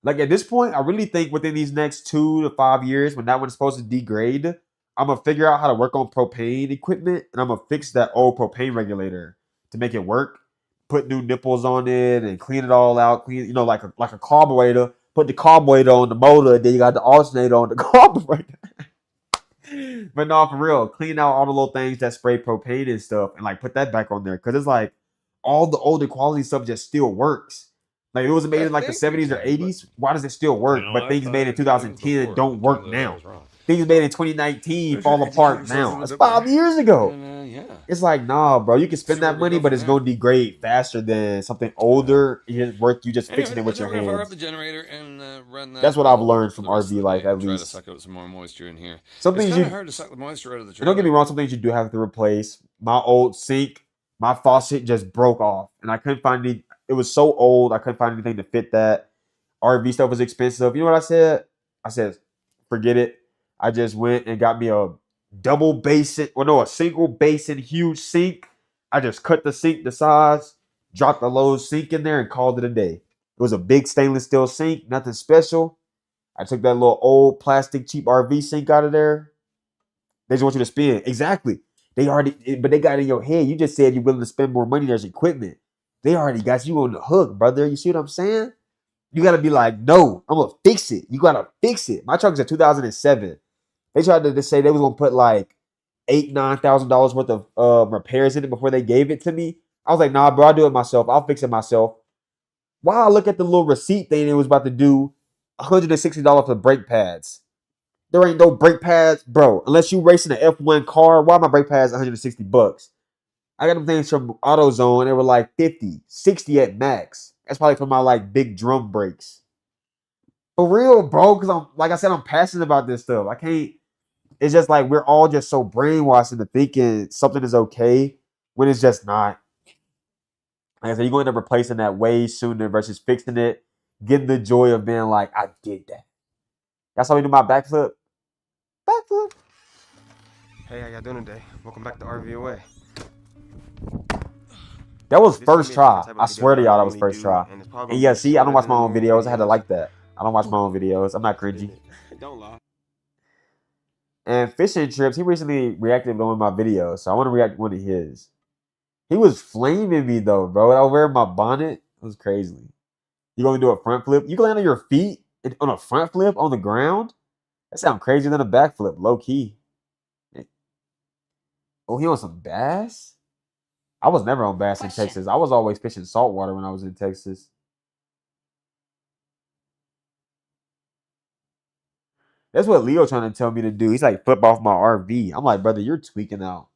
Like at this point, I really think within these next 2 to 5 years, when that one's supposed to degrade, I'm gonna figure out how to work on propane equipment, and I'm gonna fix that old propane regulator to make it work. Put new nipples on it and clean it all out. Clean, like a carburetor. Put the carburetor on the motor, then you got the alternator on the carburetor. But no, for real, clean out all the little things that spray propane and stuff, and like put that back on there because it's like all the older quality stuff just still works. Like it was made
I
in like the
think we
70s or
can, but
80s. Why does it still work? But
I
things
thought
made
I
in
could do it
2010
before.
don't work
Turns out I
now.
was wrong.
Things made in 2019
There's
fall
your
apart
education
now.
system
That's
up there.
5 years ago.
And, yeah.
It's like, nah, bro. You can spend
See where
that
we
money,
go
but
from
it's
there.
gonna degrade faster than something older. It's worth you just fixing
Anyways,
it with
I
your
think we're gonna fire up
hands.
the generator and run
That's
that
what I've
all
learned
for
from
the rest of
RV
the
life,
day
at
and try to
least.
suck out some more moisture in here.
Some
It's
things
kind of
you
hard to suck the moisture out of the
And don't get me
trailer.
wrong, some things you do have to replace. My old sink, my faucet just broke off, and I couldn't find any. It was so old, I couldn't find anything to fit that. RV stuff was expensive. You know what I said? I said, forget it. I just went and got me a double basin, well, no, a single basin, huge sink. I just cut the sink the size, dropped the low sink in there, and called it a day. It was a big stainless steel sink, nothing special. I took that little old plastic cheap RV sink out of there. They just want you to spend. Exactly. But they got in your head. You just said you're willing to spend more money. There's equipment. They already got you on the hook, brother. You see what I'm saying? You gotta be like, no, I'm gonna fix it. You gotta fix it. My truck is a 2007. They tried to just say they was gonna put like $9,000 worth of repairs in it before they gave it to me. I was like, nah, bro, I'll do it myself. I'll fix it myself. While I look at the little receipt thing, it was about to do $160 for brake pads. There ain't no brake pads, bro. Unless you racing an F1 car, why my brake pads $160? I got them things from AutoZone. They were like 50, 60 at max. That's probably for my like big drum brakes. For real, bro. Because I'm like I said, I'm passionate about this stuff. I can't. It's just like we're all just so brainwashed into thinking something is okay when it's just not. Like I said, you're going to end up replacing that way sooner versus fixing it, getting the joy of being like, I did that. That's how we do my backflip. Backflip.
Hey, how y'all doing today? Welcome back to RVOA.
That was
This
first
gonna be a
try.
different type
I
of video
swear to
than I
y'all, that was
normally
first
do,
try.
and it's probably
And
gonna
yeah,
be
see, I don't
shorter
watch
than
my
the
own
normal
videos. I had to like that. I don't watch my own videos. I'm not cringy.
Don't lie.
And fishing trips, he recently reacted to one of my videos, so I want to react to one of his. He was flaming me though, bro. I was wearing my bonnet. It was crazy. You gonna do a front flip? You can land on your feet on a front flip on the ground? That sounds crazier than a backflip, low key. Oh, he on some bass? I was never on bass in Texas. I was always fishing saltwater when I was in Texas. That's what Leo trying to tell me to do. He's like, flip off my RV. I'm like, brother, you're tweaking out.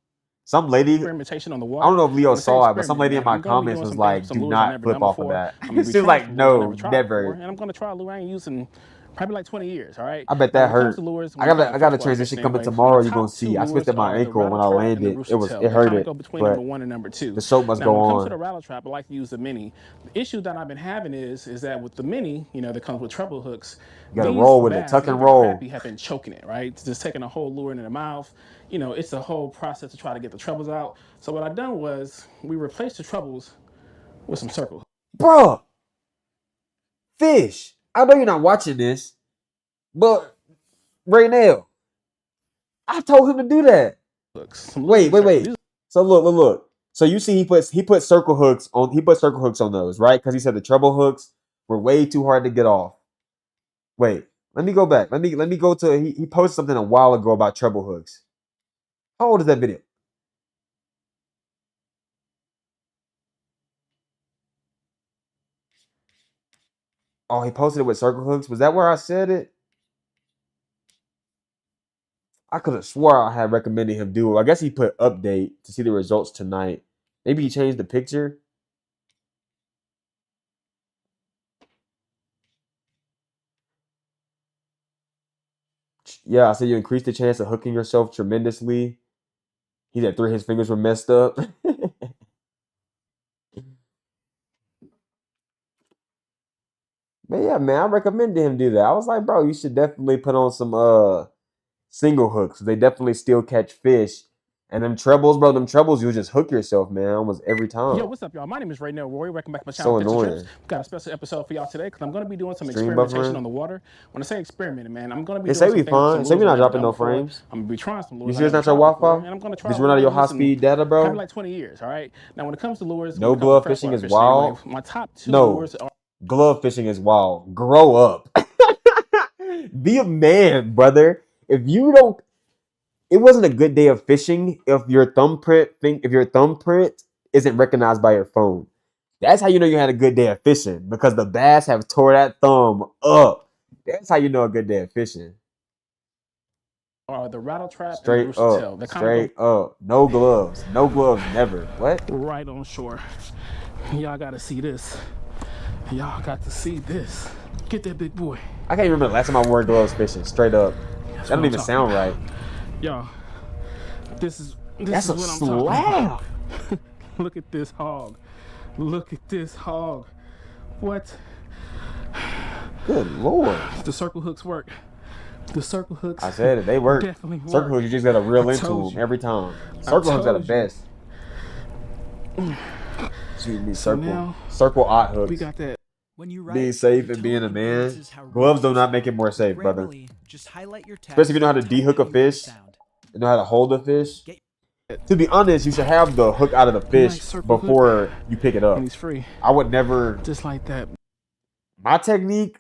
Some lady,
experimentation on the
I
water.
don't know if Leo
When I say
saw it, but some
experiment,
lady in
man,
my
I'm gonna be
comments
doing
was
some
like,
things, some
do
lures I've
not
never
flip
done
off of
before.
that.
I'm gonna be
She's
trying
like,
some lures I've never
no,
tried before,
never.
and I'm gonna try a lure I ain't used in probably like 20 years. All right.
I bet
Now,
that
when it comes
hurt.
to lures,
I
when
got
it
a, I
comes
got a
to freshwater
transition
fishing
coming
anyway,
tomorrow.
the
You're gonna
top two
see. I
lures
twisted my
are the
ankle when
rattle
I
trap and the
landed.
rooster tail.
It
They kind of
hurted,
go between
but
number one and number two.
the soap must
Now,
go
when it comes to the
on.
rattle trap, I like to use the mini. The issue that I've been having is that with the mini, that comes with treble hooks,
You gotta
these
roll with it,
bass,
tuck
and
and
even
roll.
crappie, have been choking it, right? Just taking a whole lure into the mouth. It's a whole process to try to get the trebles out. So what I done was we replaced the trebles with some circle.
Bruh, fish. I know you're not watching this, but Raynell, I told him to do that.
hooks. Some
Wait.
These
So look. So you see, he put circle hooks on those, right? Because he said the treble hooks were way too hard to get off. Wait, let me go back. Let me go to he posted something a while ago about treble hooks. How old is that video? Oh, he posted it with circle hooks. Was that where I said it? I could have swore I had recommended him do it. I guess he put update to see the results tonight. Maybe he changed the picture. Yeah, I said you increase the chance of hooking yourself tremendously. He said his fingers were messed up. But yeah, man, I recommended him do that. I was like, bro, you should definitely put on some single hooks. They definitely still catch fish. And them trebles, bro, you just hook yourself, man, almost every time.
Yo, what's up, y'all? My name is Roy. Welcome back to my
So
channel, Fishing
annoying.
Trips. We've got a special episode for y'all today because I'm going to be doing some
Stream
experimentation
buffering?
on the water. When I say experimenting, man, I'm going to be
They
doing
say
some
we
things with some
fine. Say
lures
we
I
not
never
dropping
done
no
before.
frames.
I'm going to be trying some lures
You sure it's
I
not
never
your
tried before,
Wi-Fi?
and I'm going to try
Did you run out of your
lures
high-speed
in
data, bro?
probably like 20 years, all right? Now, when it comes to lures,
No
when it comes
glove
to
fishing
freshwater
is
fishing
wild.
anyway, my top two
No.
lures are...
Glove fishing is wild. Grow up. Be a man, brother. If you don't, it wasn't a good day of fishing if your thumbprint isn't recognized by your phone. That's how you know you had a good day of fishing because the bass have tore that thumb up. That's how you know a good day of fishing.
the rattle trap and the
Straight
rooster tail. They
up.
kind of go
Straight up. No gloves. No gloves, never. What?
right on shore. Y'all got to see this. Y'all got to see this. Get that big boy.
I can't remember the last time I wore gloves fishing. Straight up. That don't even sound right.
Y'all, this is
That's
what
a
I'm talking about.
slab.
Look at this hog. Look at this hog. What?
Good lord.
The circle hooks work. The circle hooks.
I said it. They work.
Definitely work.
Circle hooks, you just gotta reel
I
into
told
them
you.
every time. Circle hooks are the
told you.
best. Excuse me,
So
circle.
now
Circle odd hooks.
we got that.
When you write,
Being safe
your
and being a
tone
man.
influences how
Gloves do
roots
not make it
sound.
more
With
safe, brother.
Grammarly, just highlight your text
Especially if you know how to
and type
de-hook a
in your
fish.
sound.
You know how to hold a fish.
Get-
To be honest, you should have the hook out of the fish
Nice circle hook.
before you pick it up.
And he's free.
I would never.
Just like that.
My technique.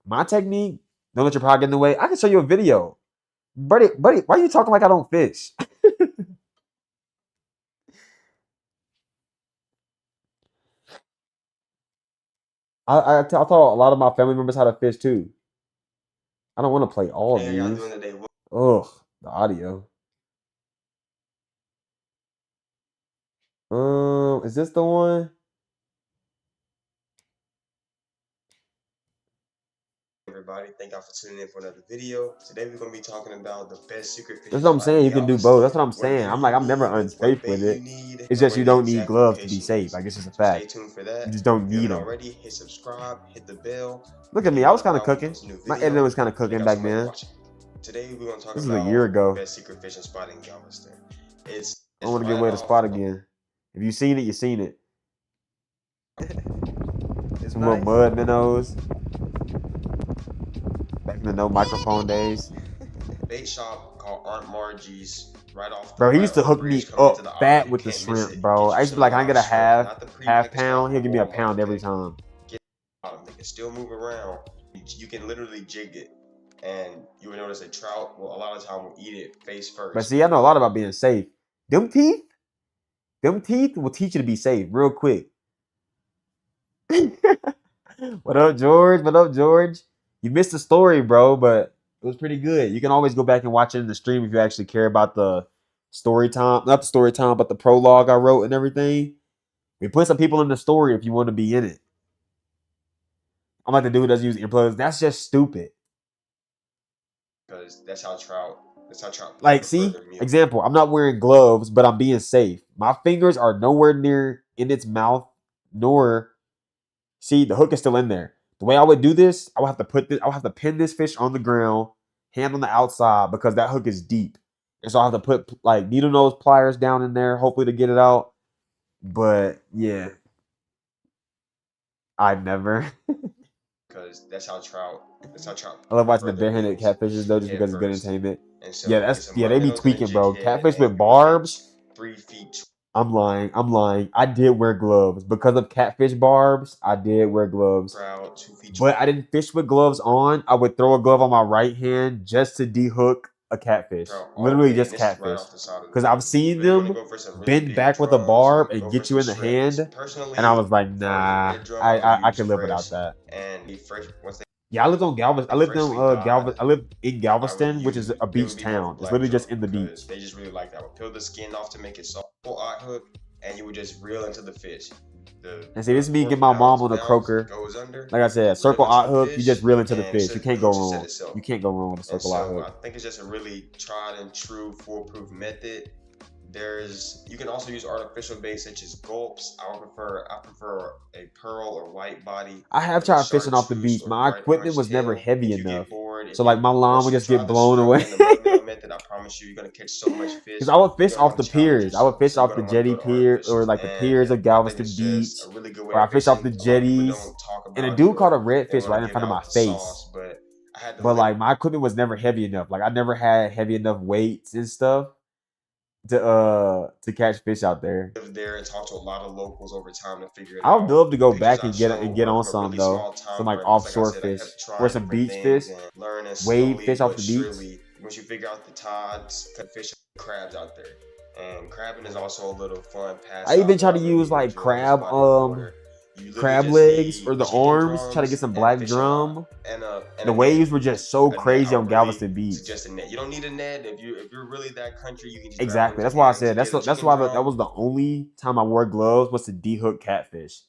Don't let your pride get in the way. I can show you a video. Buddy, why are you talking like I don't fish? I taught a lot of my family members how to fish too. I don't want to play all of
Hey, how y'all
these.
doing today?
Ugh, the audio. Is this the one?
Everybody, thank y'all for tuning in for another video. Today we're gonna be talking about the best secret fishing
That's what I'm
spot
saying.
in
You can do
Galveston.
both. That's what I'm
What
saying.
gear
I'm
you
never
need, what
unsafe
bait
with
you
it.
need,
It's
and
just
where
you
the
don't need
exact
gloves to be
location
safe.
is.
I guess it's a
So stay
fact.
tuned for that.
You just don't
If you
need
haven't
them.
already, hit subscribe, hit the bell.
Look at me. I was kind of cooking. My editing was kind of cooking back then.
Today we're gonna talk
This is
about
a year ago.
the best secret fishing spot in Galveston. It's
I don't want to give
right
away the
off-
spot again. If you seen it, you seen it.
It's
Some little
nice.
mud minnows. Back in the no microphone days.
Bait shop called Aunt Margie's right off.
Bro, he used to hook me up fat with the shrimp, bro. I used to be like, can I get a half pound? He'll give me a pound every time.
They can still move around. You can literally jig it, and you will notice a trout will a lot of time will eat it face first.
But see, I know a lot about being safe. Them teeth will teach you to be safe real quick. What up, George? What up, George? You missed the story, bro, but it was pretty good. You can always go back and watch it in the stream if you actually care about the story time. Not the story time, but the prologue I wrote and everything. We put some people in the story if you want to be in it. I'm like the dude who doesn't use earplugs. That's just stupid.
Because that's how trout.
Like, see, example, I'm not wearing gloves, but I'm being safe. My fingers are nowhere near in its mouth, nor see the hook is still in there. The way I would do this, I would have to pin this fish on the ground, hand on the outside because that hook is deep. And so I have to put like needle nose pliers down in there, hopefully to get it out. But yeah, I never.
because that's how trout.
I love watching the
prefer their
barehanded
meals
catfishes though, just
head
because it's good
first.
entertainment.
And so
Yeah,
get
that's
some
yeah,
mud
they be
minnows and a
tweaking,
jig
bro.
head
Catfish
and
with
reel a good
barbs.
3 feet.
I'm lying. I did wear gloves because of catfish barbs. I did wear gloves,
Trout 2 feet.
but I didn't fish with gloves on. I would throw a glove on my right hand just to dehook a catfish.
Trout all
Literally
day,
just
and this is right
catfish.
off the side of the
Because
boat.
I've seen
But you want to
them
go for some really
bend
big
back with a
drums,
barb
go
and
for
get you
some
in the
shrimp.
hand.
Personally,
And I was like,
for
nah,
red drum, I would
I
use
can live
fresh
without that.
and be fresh once they
Yeah, I lived on Galveston. I lived
freshly
in
dyed.
I lived in
I would
Galveston, which is
use
a
it
beach
would be more of a
town. It's
black
literally
drum
just in the beach.
because they just really like that. I would peel the skin off to make it soft. Full eye hook, and you would just reel into the fish.
And see, this is me
4
getting my mom on the
pounds
croaker.
goes under.
Like I said,
Reel
circle
into
eye
the
hook. You
fish,
just reel into the
and
fish. You can't
pretty
go
much just set
wrong.
itself.
You can't go wrong with a
And
circle eye
so
hook.
I think it's just a really tried and true foolproof method. You can also use artificial bait such as gulps. I prefer a pearl or white body.
I have
with a
tried fishing off the
chartreuse
beach.
or
My
bright
equipment
orange
was never
tail.
heavy
If you
enough.
get bored,
So like my line would just get blown away.
and the mud minnow method, I promise you're gonna catch so much fish.
Because I would fish
You're gonna
off
want
the
to challenge
piers. I would
yourself.
fish
So you're
off the
gonna want to
jetty
go to
pier
artificial.
or like the
And
piers
yeah,
of
I think
Galveston
it's
Beach.
just a really good way
Or I
of
fish off the
fishing. A lot of people
jetties.
don't talk
And a
about it,
dude caught a
or they
redfish
wanna
right in
give
front of my
out the
face.
sauce, but I had to
But
let
like my equipment was never heavy enough. Like I never had heavy enough weights and stuff to catch fish out there.
live there and talk to a lot of locals over time to figure it
I would
out.
love to go
The
back
pictures I
and
show
get
are
on
from a
some
really
though.
small time
Some like
frame. 'Cause
offshore
like I said, I
fish
kept trying
or some
different
beach
things
fish.
and learning
Wave
slowly
fish off
but
the beach.
surely. Once you figure out the tides, cut fish crabs out there. And crabbing is also a little fun pastime.
I even try
that
to
I really
use like
enjoy in this
crab
body of water. You literally
crab
just
legs
need
or the
chicken
arms. Try to
drums
get some
and
black
fishing rod
drum.
and
The
a
waves
net.
were just so
A net.
crazy
I
on
would
Galveston
really
Beach.
suggest a net. You don't need a net if you're really that country. You can just grab
Exactly.
one
That's
of
why I
your
said
hands,
that's
get a chicken
why that
drum.
was the only time I wore gloves was to dehook catfish.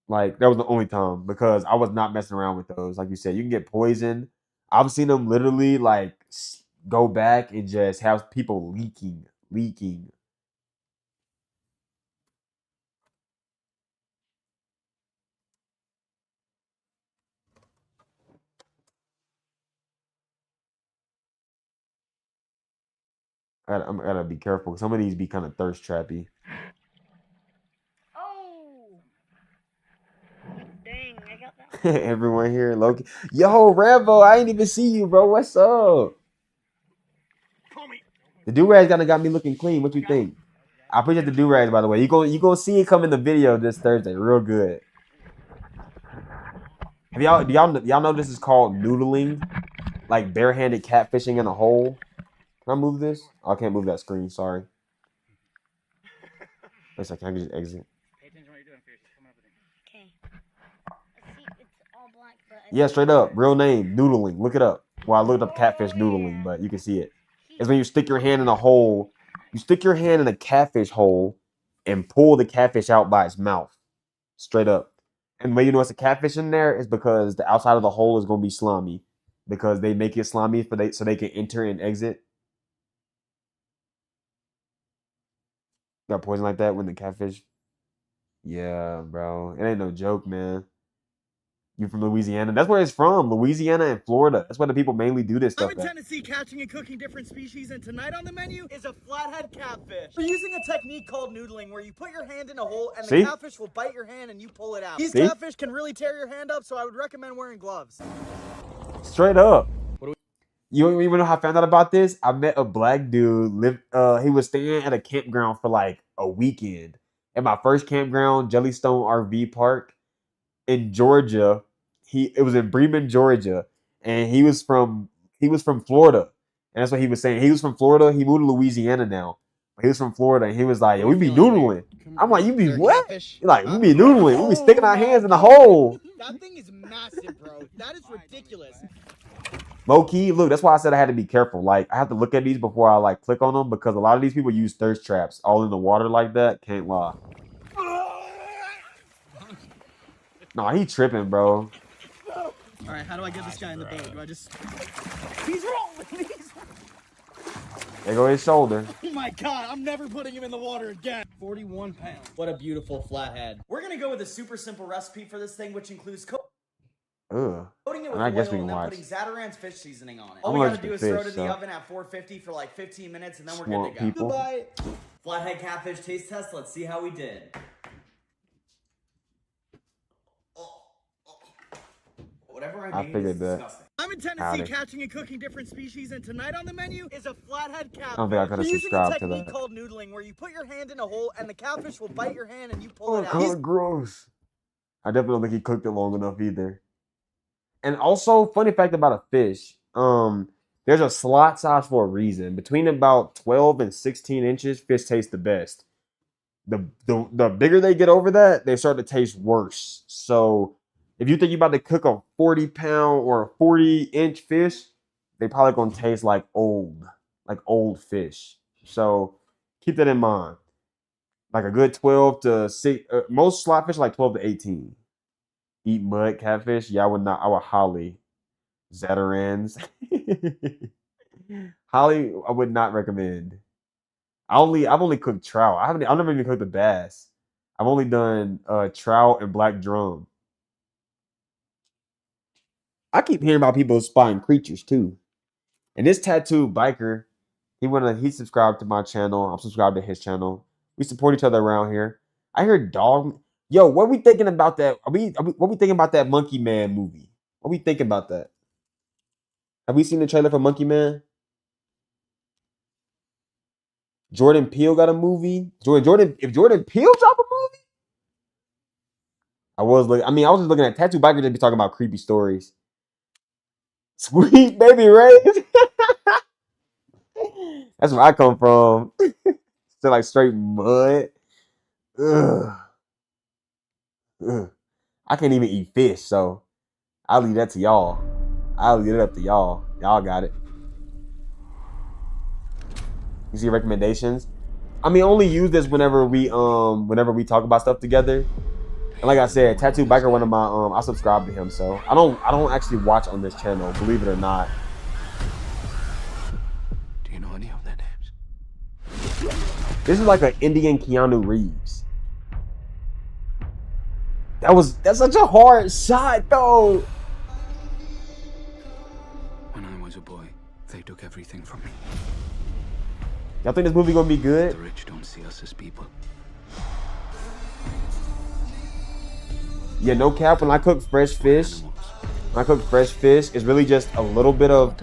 Like that was the only time because I was not messing around with those. Like you said, you can get poisoned. I've seen them literally like go back and just have people leaking. I gotta be careful. Some of these be kind of thirst trappy.
Oh, dang! I got that.
Everyone here, Loki. Yo, Rambo, I ain't even see you, bro. What's up? The do-rag kinda got me looking clean. What you think? I appreciate the do-rags, by the way. You gonna see it come in the video this Thursday. Real good. Do y'all know this is called noodling? Like barehanded catfishing in a hole? Can I move this? Oh, I can't move that screen, sorry. Wait a second, I can just exit.
Pay attention what you're doing first. Come up with it. Okay. I see it's all black, but
Yeah, straight up. Real name, noodling. Look it up. Well, I looked up catfish noodling, but you can see it. It's when you stick your hand in a hole. You stick your hand in a catfish hole and pull the catfish out by its mouth. Straight up. And the way you know it's a catfish in there is because the outside of the hole is going to be slimy. Because they make it slimy so they can enter and exit. Got poison like that when the catfish. Yeah, bro. It ain't no joke, man. You from Louisiana? That's where it's from. Louisiana and Florida. That's where the people mainly do this stuff
I'm in
at.
Tennessee catching and cooking different species, and tonight on the menu is a flathead catfish. We're using a technique called noodling, where you put your hand in a hole and
See?
the catfish will bite your hand and you pull it out. These
See?
catfish can really tear your hand up, so I would recommend wearing gloves.
Straight up. You even know how I found out about this? I met a black dude. He was staying at a campground for like a weekend. At my first campground, Jellystone RV Park in Georgia. It was in Bremen, Georgia, and he was from Florida, and that's what he was saying. He was from Florida. He moved to Louisiana now, but he was from Florida, and he was like, "Yo, we be noodling." I'm like, "You be what?" You're like, "We be noodling. We be sticking our hands in the hole."
That thing is massive, bro. That is ridiculous.
Low key, look, that's why I said I had to be careful. Like, I have to look at these before I like click on them because a lot of these people use thirst traps all in the water like that. Can't lie. Nah, he tripping, bro.
All right, how do I get this guy in the boat? Do I just... He's rolling!
There go his shoulder.
Oh my god, I'm never putting him in the water again. 41 pounds. What a beautiful flathead. We're gonna go with a super simple recipe for this thing, which includes
Ugh.
coating it with
And I guess
oil
we can
and then
watch.
putting Zatarain's fish seasoning on it.
I'm
All we gotta
allergic
do
to
is throw it
fish,
in the
so-
oven at 450 for like 15 minutes, and then we're
Swamp
good to go.
people.
Goodbye. Flathead catfish taste test. Let's see how we did.
I figured that.
Disgusting. I'm in Tennessee
Howdy.
catching and cooking different species, and tonight on the menu is a flathead catfish.
I don't think I could have
We're using a
subscribed to
technique
that.
called noodling, where you put your hand in a hole and the catfish will bite your hand and you pull
Oh,
it out.
kind of gross. I definitely don't think he cooked it long enough either. And also, funny fact about a fish. There's a slot size for a reason. Between about 12 and 16 inches, fish taste the best. The bigger they get over that, they start to taste worse. So if you think you're about to cook a 40-pound or a 40-inch fish, they probably gonna taste like old fish. So keep that in mind. Like a good 12 to 6. Most slot fish are like 12 to 18. Eat mud catfish. Yeah, I would not. I would highly. Zatarans. Holly, I would not recommend. I've only cooked trout. I've never even cooked a bass. I've only done trout and black drum. I keep hearing about people spotting creatures too. And this tattooed biker, he subscribed to my channel. I'm subscribed to his channel. We support each other around here. I heard dog. Yo, what we thinking about that? What we thinking about that Monkey Man movie? What we thinking about that? Have we seen the trailer for Monkey Man? Jordan Peele got a movie. If Jordan Peele drop a movie, I was just looking at Tattoo Biker just be talking about creepy stories. Sweet baby Rays. That's where I come from. Still like straight mud. Ugh. Ugh. I can't even eat fish, so I'll leave that to y'all. I'll leave it up to y'all. Y'all got it. You see recommendations? I mean, only use this whenever we talk about stuff together. And like I said, Tattoo Biker, one of my I subscribe to him, so I don't actually watch on this channel, believe it or not.
Do you know any of their names?
This is like an Indian Keanu Reeves. That's such a hard shot though.
When I was a boy, they took everything from me.
Y'all think this movie gonna be good?
The rich don't see us as people.
Yeah, no cap. When I cook fresh fish, it's really just a little bit of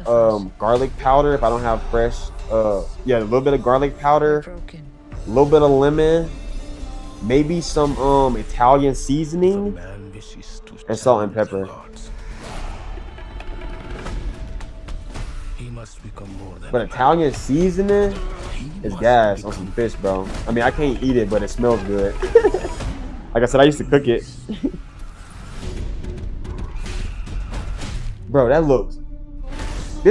garlic powder. If I don't have fresh, a little bit of garlic powder, a little bit of lemon, maybe some Italian seasoning, and salt and pepper. But Italian seasoning is gas on some fish, bro. I mean, I can't eat it, but it smells good. Like I said, I used to cook it. Bro, this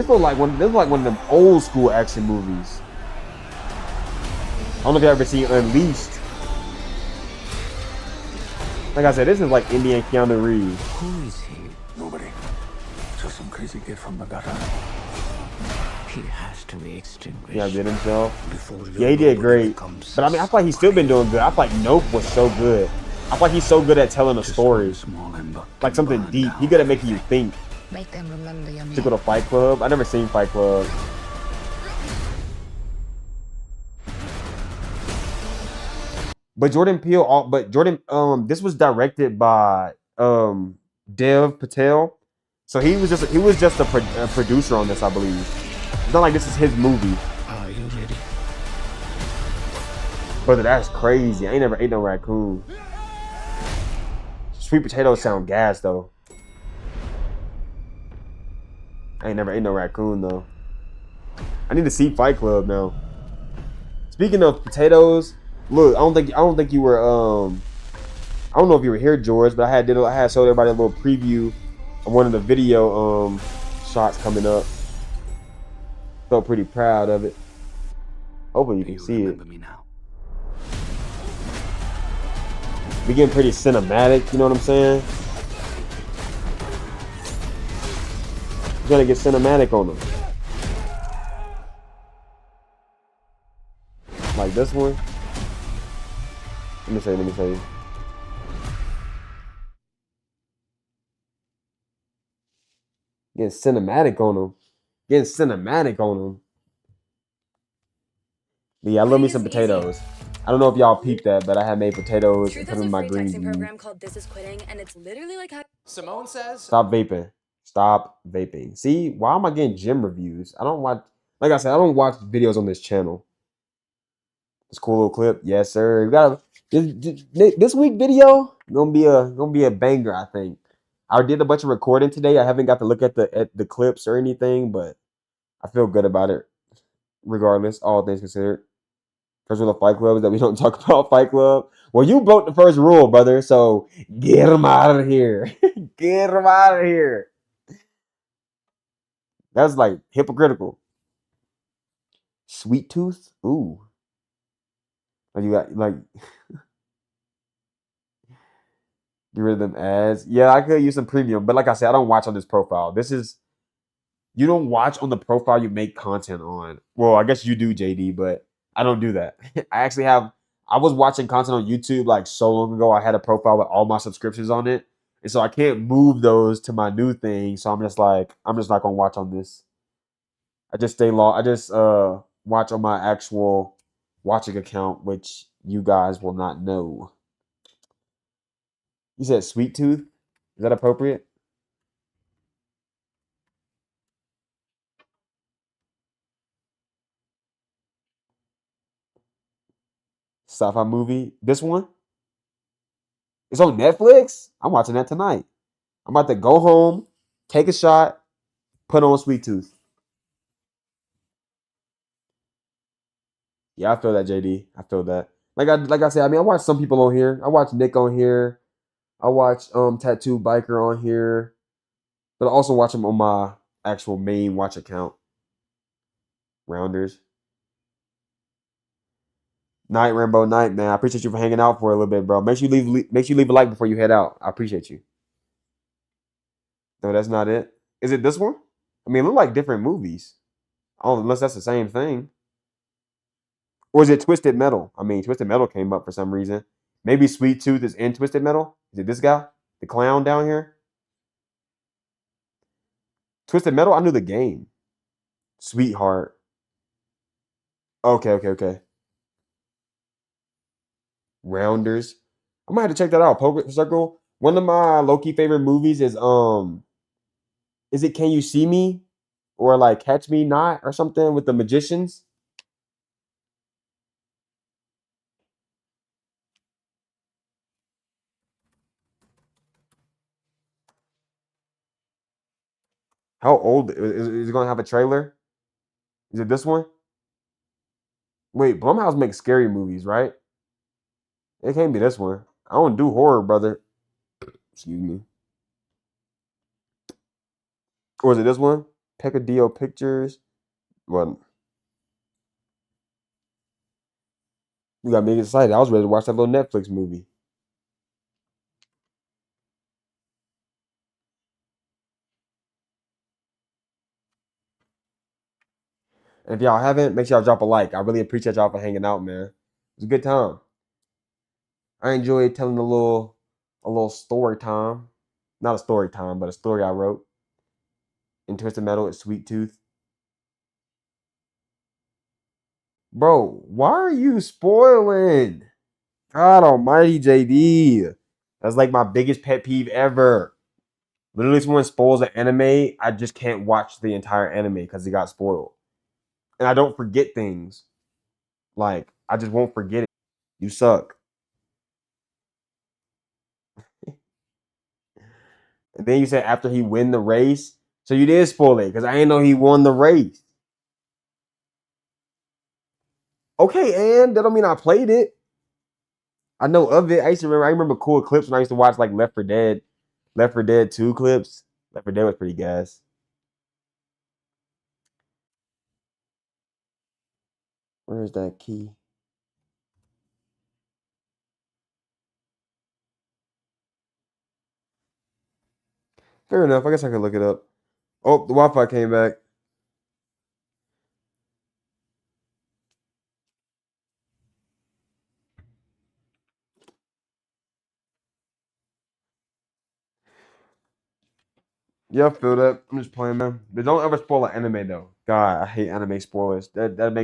looks like one of them old school action movies. I don't know if you've ever seen Unleashed. Like I said, this is like Indian Keanu Reeves.
Who is he? Nobody. Just some crazy kid from the gutter. He has to be extinguished.
Yeah, did himself. Yeah, he did great. But I mean, I feel like he's still been doing good. I feel like Nope was so good. I feel like he's so good at telling a story. Like something deep. He good at making you think.
Make them remember your name.
To go to Fight Club. I never seen Fight Club. But this was directed by Dev Patel. So he was just a producer on this, I believe. It's not like this is his movie.
Are you ready?
Brother, that's crazy. I ain't never ate no raccoon. Sweet potatoes sound gas though. I ain't never ate no raccoon though. I need to see Fight Club now. Speaking of potatoes, look, I don't think you were I don't know if you were here, George, but I had showed everybody a little preview of one of the video shots coming up. Felt pretty proud of it. Hopefully you can see it.
Me now.
We getting pretty cinematic, you know what I'm saying? We're gonna get cinematic on them. Like this one. Let me say. Getting cinematic on them. But yeah, I love me some potatoes. I don't know if y'all peeped that, but I had made potatoes and put them in my green beans.
program called This Is Quitting, and it's literally like how
Simone says.
Stop vaping. Stop vaping. See, why am I getting gym reviews? I don't watch, like I said, I don't watch videos on this channel. This cool little clip, yes sir. We got this week video gonna be a banger. I think I did a bunch of recording today. I haven't got to look at the clips or anything, but I feel good about it. Regardless, all things considered. First rule of Fight Club is that we don't talk about Fight Club. Well, you broke the first rule, brother. So get him out of here. Get him out of here. That's like hypocritical. Sweet Tooth? Ooh. Like you got like get rid of them ads. Yeah, I could use some premium, but like I said, I don't watch on this profile. This is you don't watch on the profile you make content on. Well, I guess you do, JD, but I don't do that. I was watching content on YouTube like so long ago. I had a profile with all my subscriptions on it. And so I can't move those to my new thing. So I'm just not gonna watch on this. I just watch on my actual watching account, which you guys will not know. You said Sweet Tooth? Is that appropriate? Sci-fi movie. This one? It's on Netflix? I'm watching that tonight. I'm about to go home, take a shot, put on Sweet Tooth. Yeah, I feel that, JD. I feel that. Like I said, I mean, I watch some people on here. I watch Nick on here. I watch Tattoo Biker on here. But I also watch them on my actual main watch account. Rounders. Night, Rambo Night, man. I appreciate you for hanging out for a little bit, bro. Make sure you leave a like before you head out. I appreciate you. No, that's not it. Is it this one? I mean, it look like different movies. Oh, unless that's the same thing. Or is it Twisted Metal? I mean, Twisted Metal came up for some reason. Maybe Sweet Tooth is in Twisted Metal. Is it this guy? The clown down here? Twisted Metal? I knew the game. Sweetheart. Okay. Rounders. I might have to check that out. Poker Circle. One of my low-key favorite movies is it Can You See Me? Or like Catch Me Not or something with the magicians. How old is it gonna have a trailer? Is it this one? Wait, Blumhouse makes scary movies, right? It can't be this one. I don't do horror, brother. Excuse me. Or is it this one? Peccadillo Pictures. Well, you got me excited. I was ready to watch that little Netflix movie. And if y'all haven't, make sure y'all drop a like. I really appreciate y'all for hanging out, man. It was a good time. I enjoyed telling a little story time. Not a story time, but a story I wrote. In Twisted Metal is Sweet Tooth. Bro, why are you spoiling? God almighty, JD. That's like my biggest pet peeve ever. Literally, if someone spoils an anime, I just can't watch the entire anime because it got spoiled. And I don't forget things. Like, I just won't forget it. You suck. And then you said after he win the race. So you did spoil it because I didn't know he won the race. Okay, and that don't mean I played it. I know of it. I remember cool clips when I used to watch like Left 4 Dead. Left 4 Dead 2 clips. Left 4 Dead was pretty gas. Where is that key? Fair enough. I guess I could look it up. Oh, the Wi-Fi came back. Yeah, I feel that. I'm just playing, man. But don't ever spoil an anime though. God, I hate anime spoilers. That makes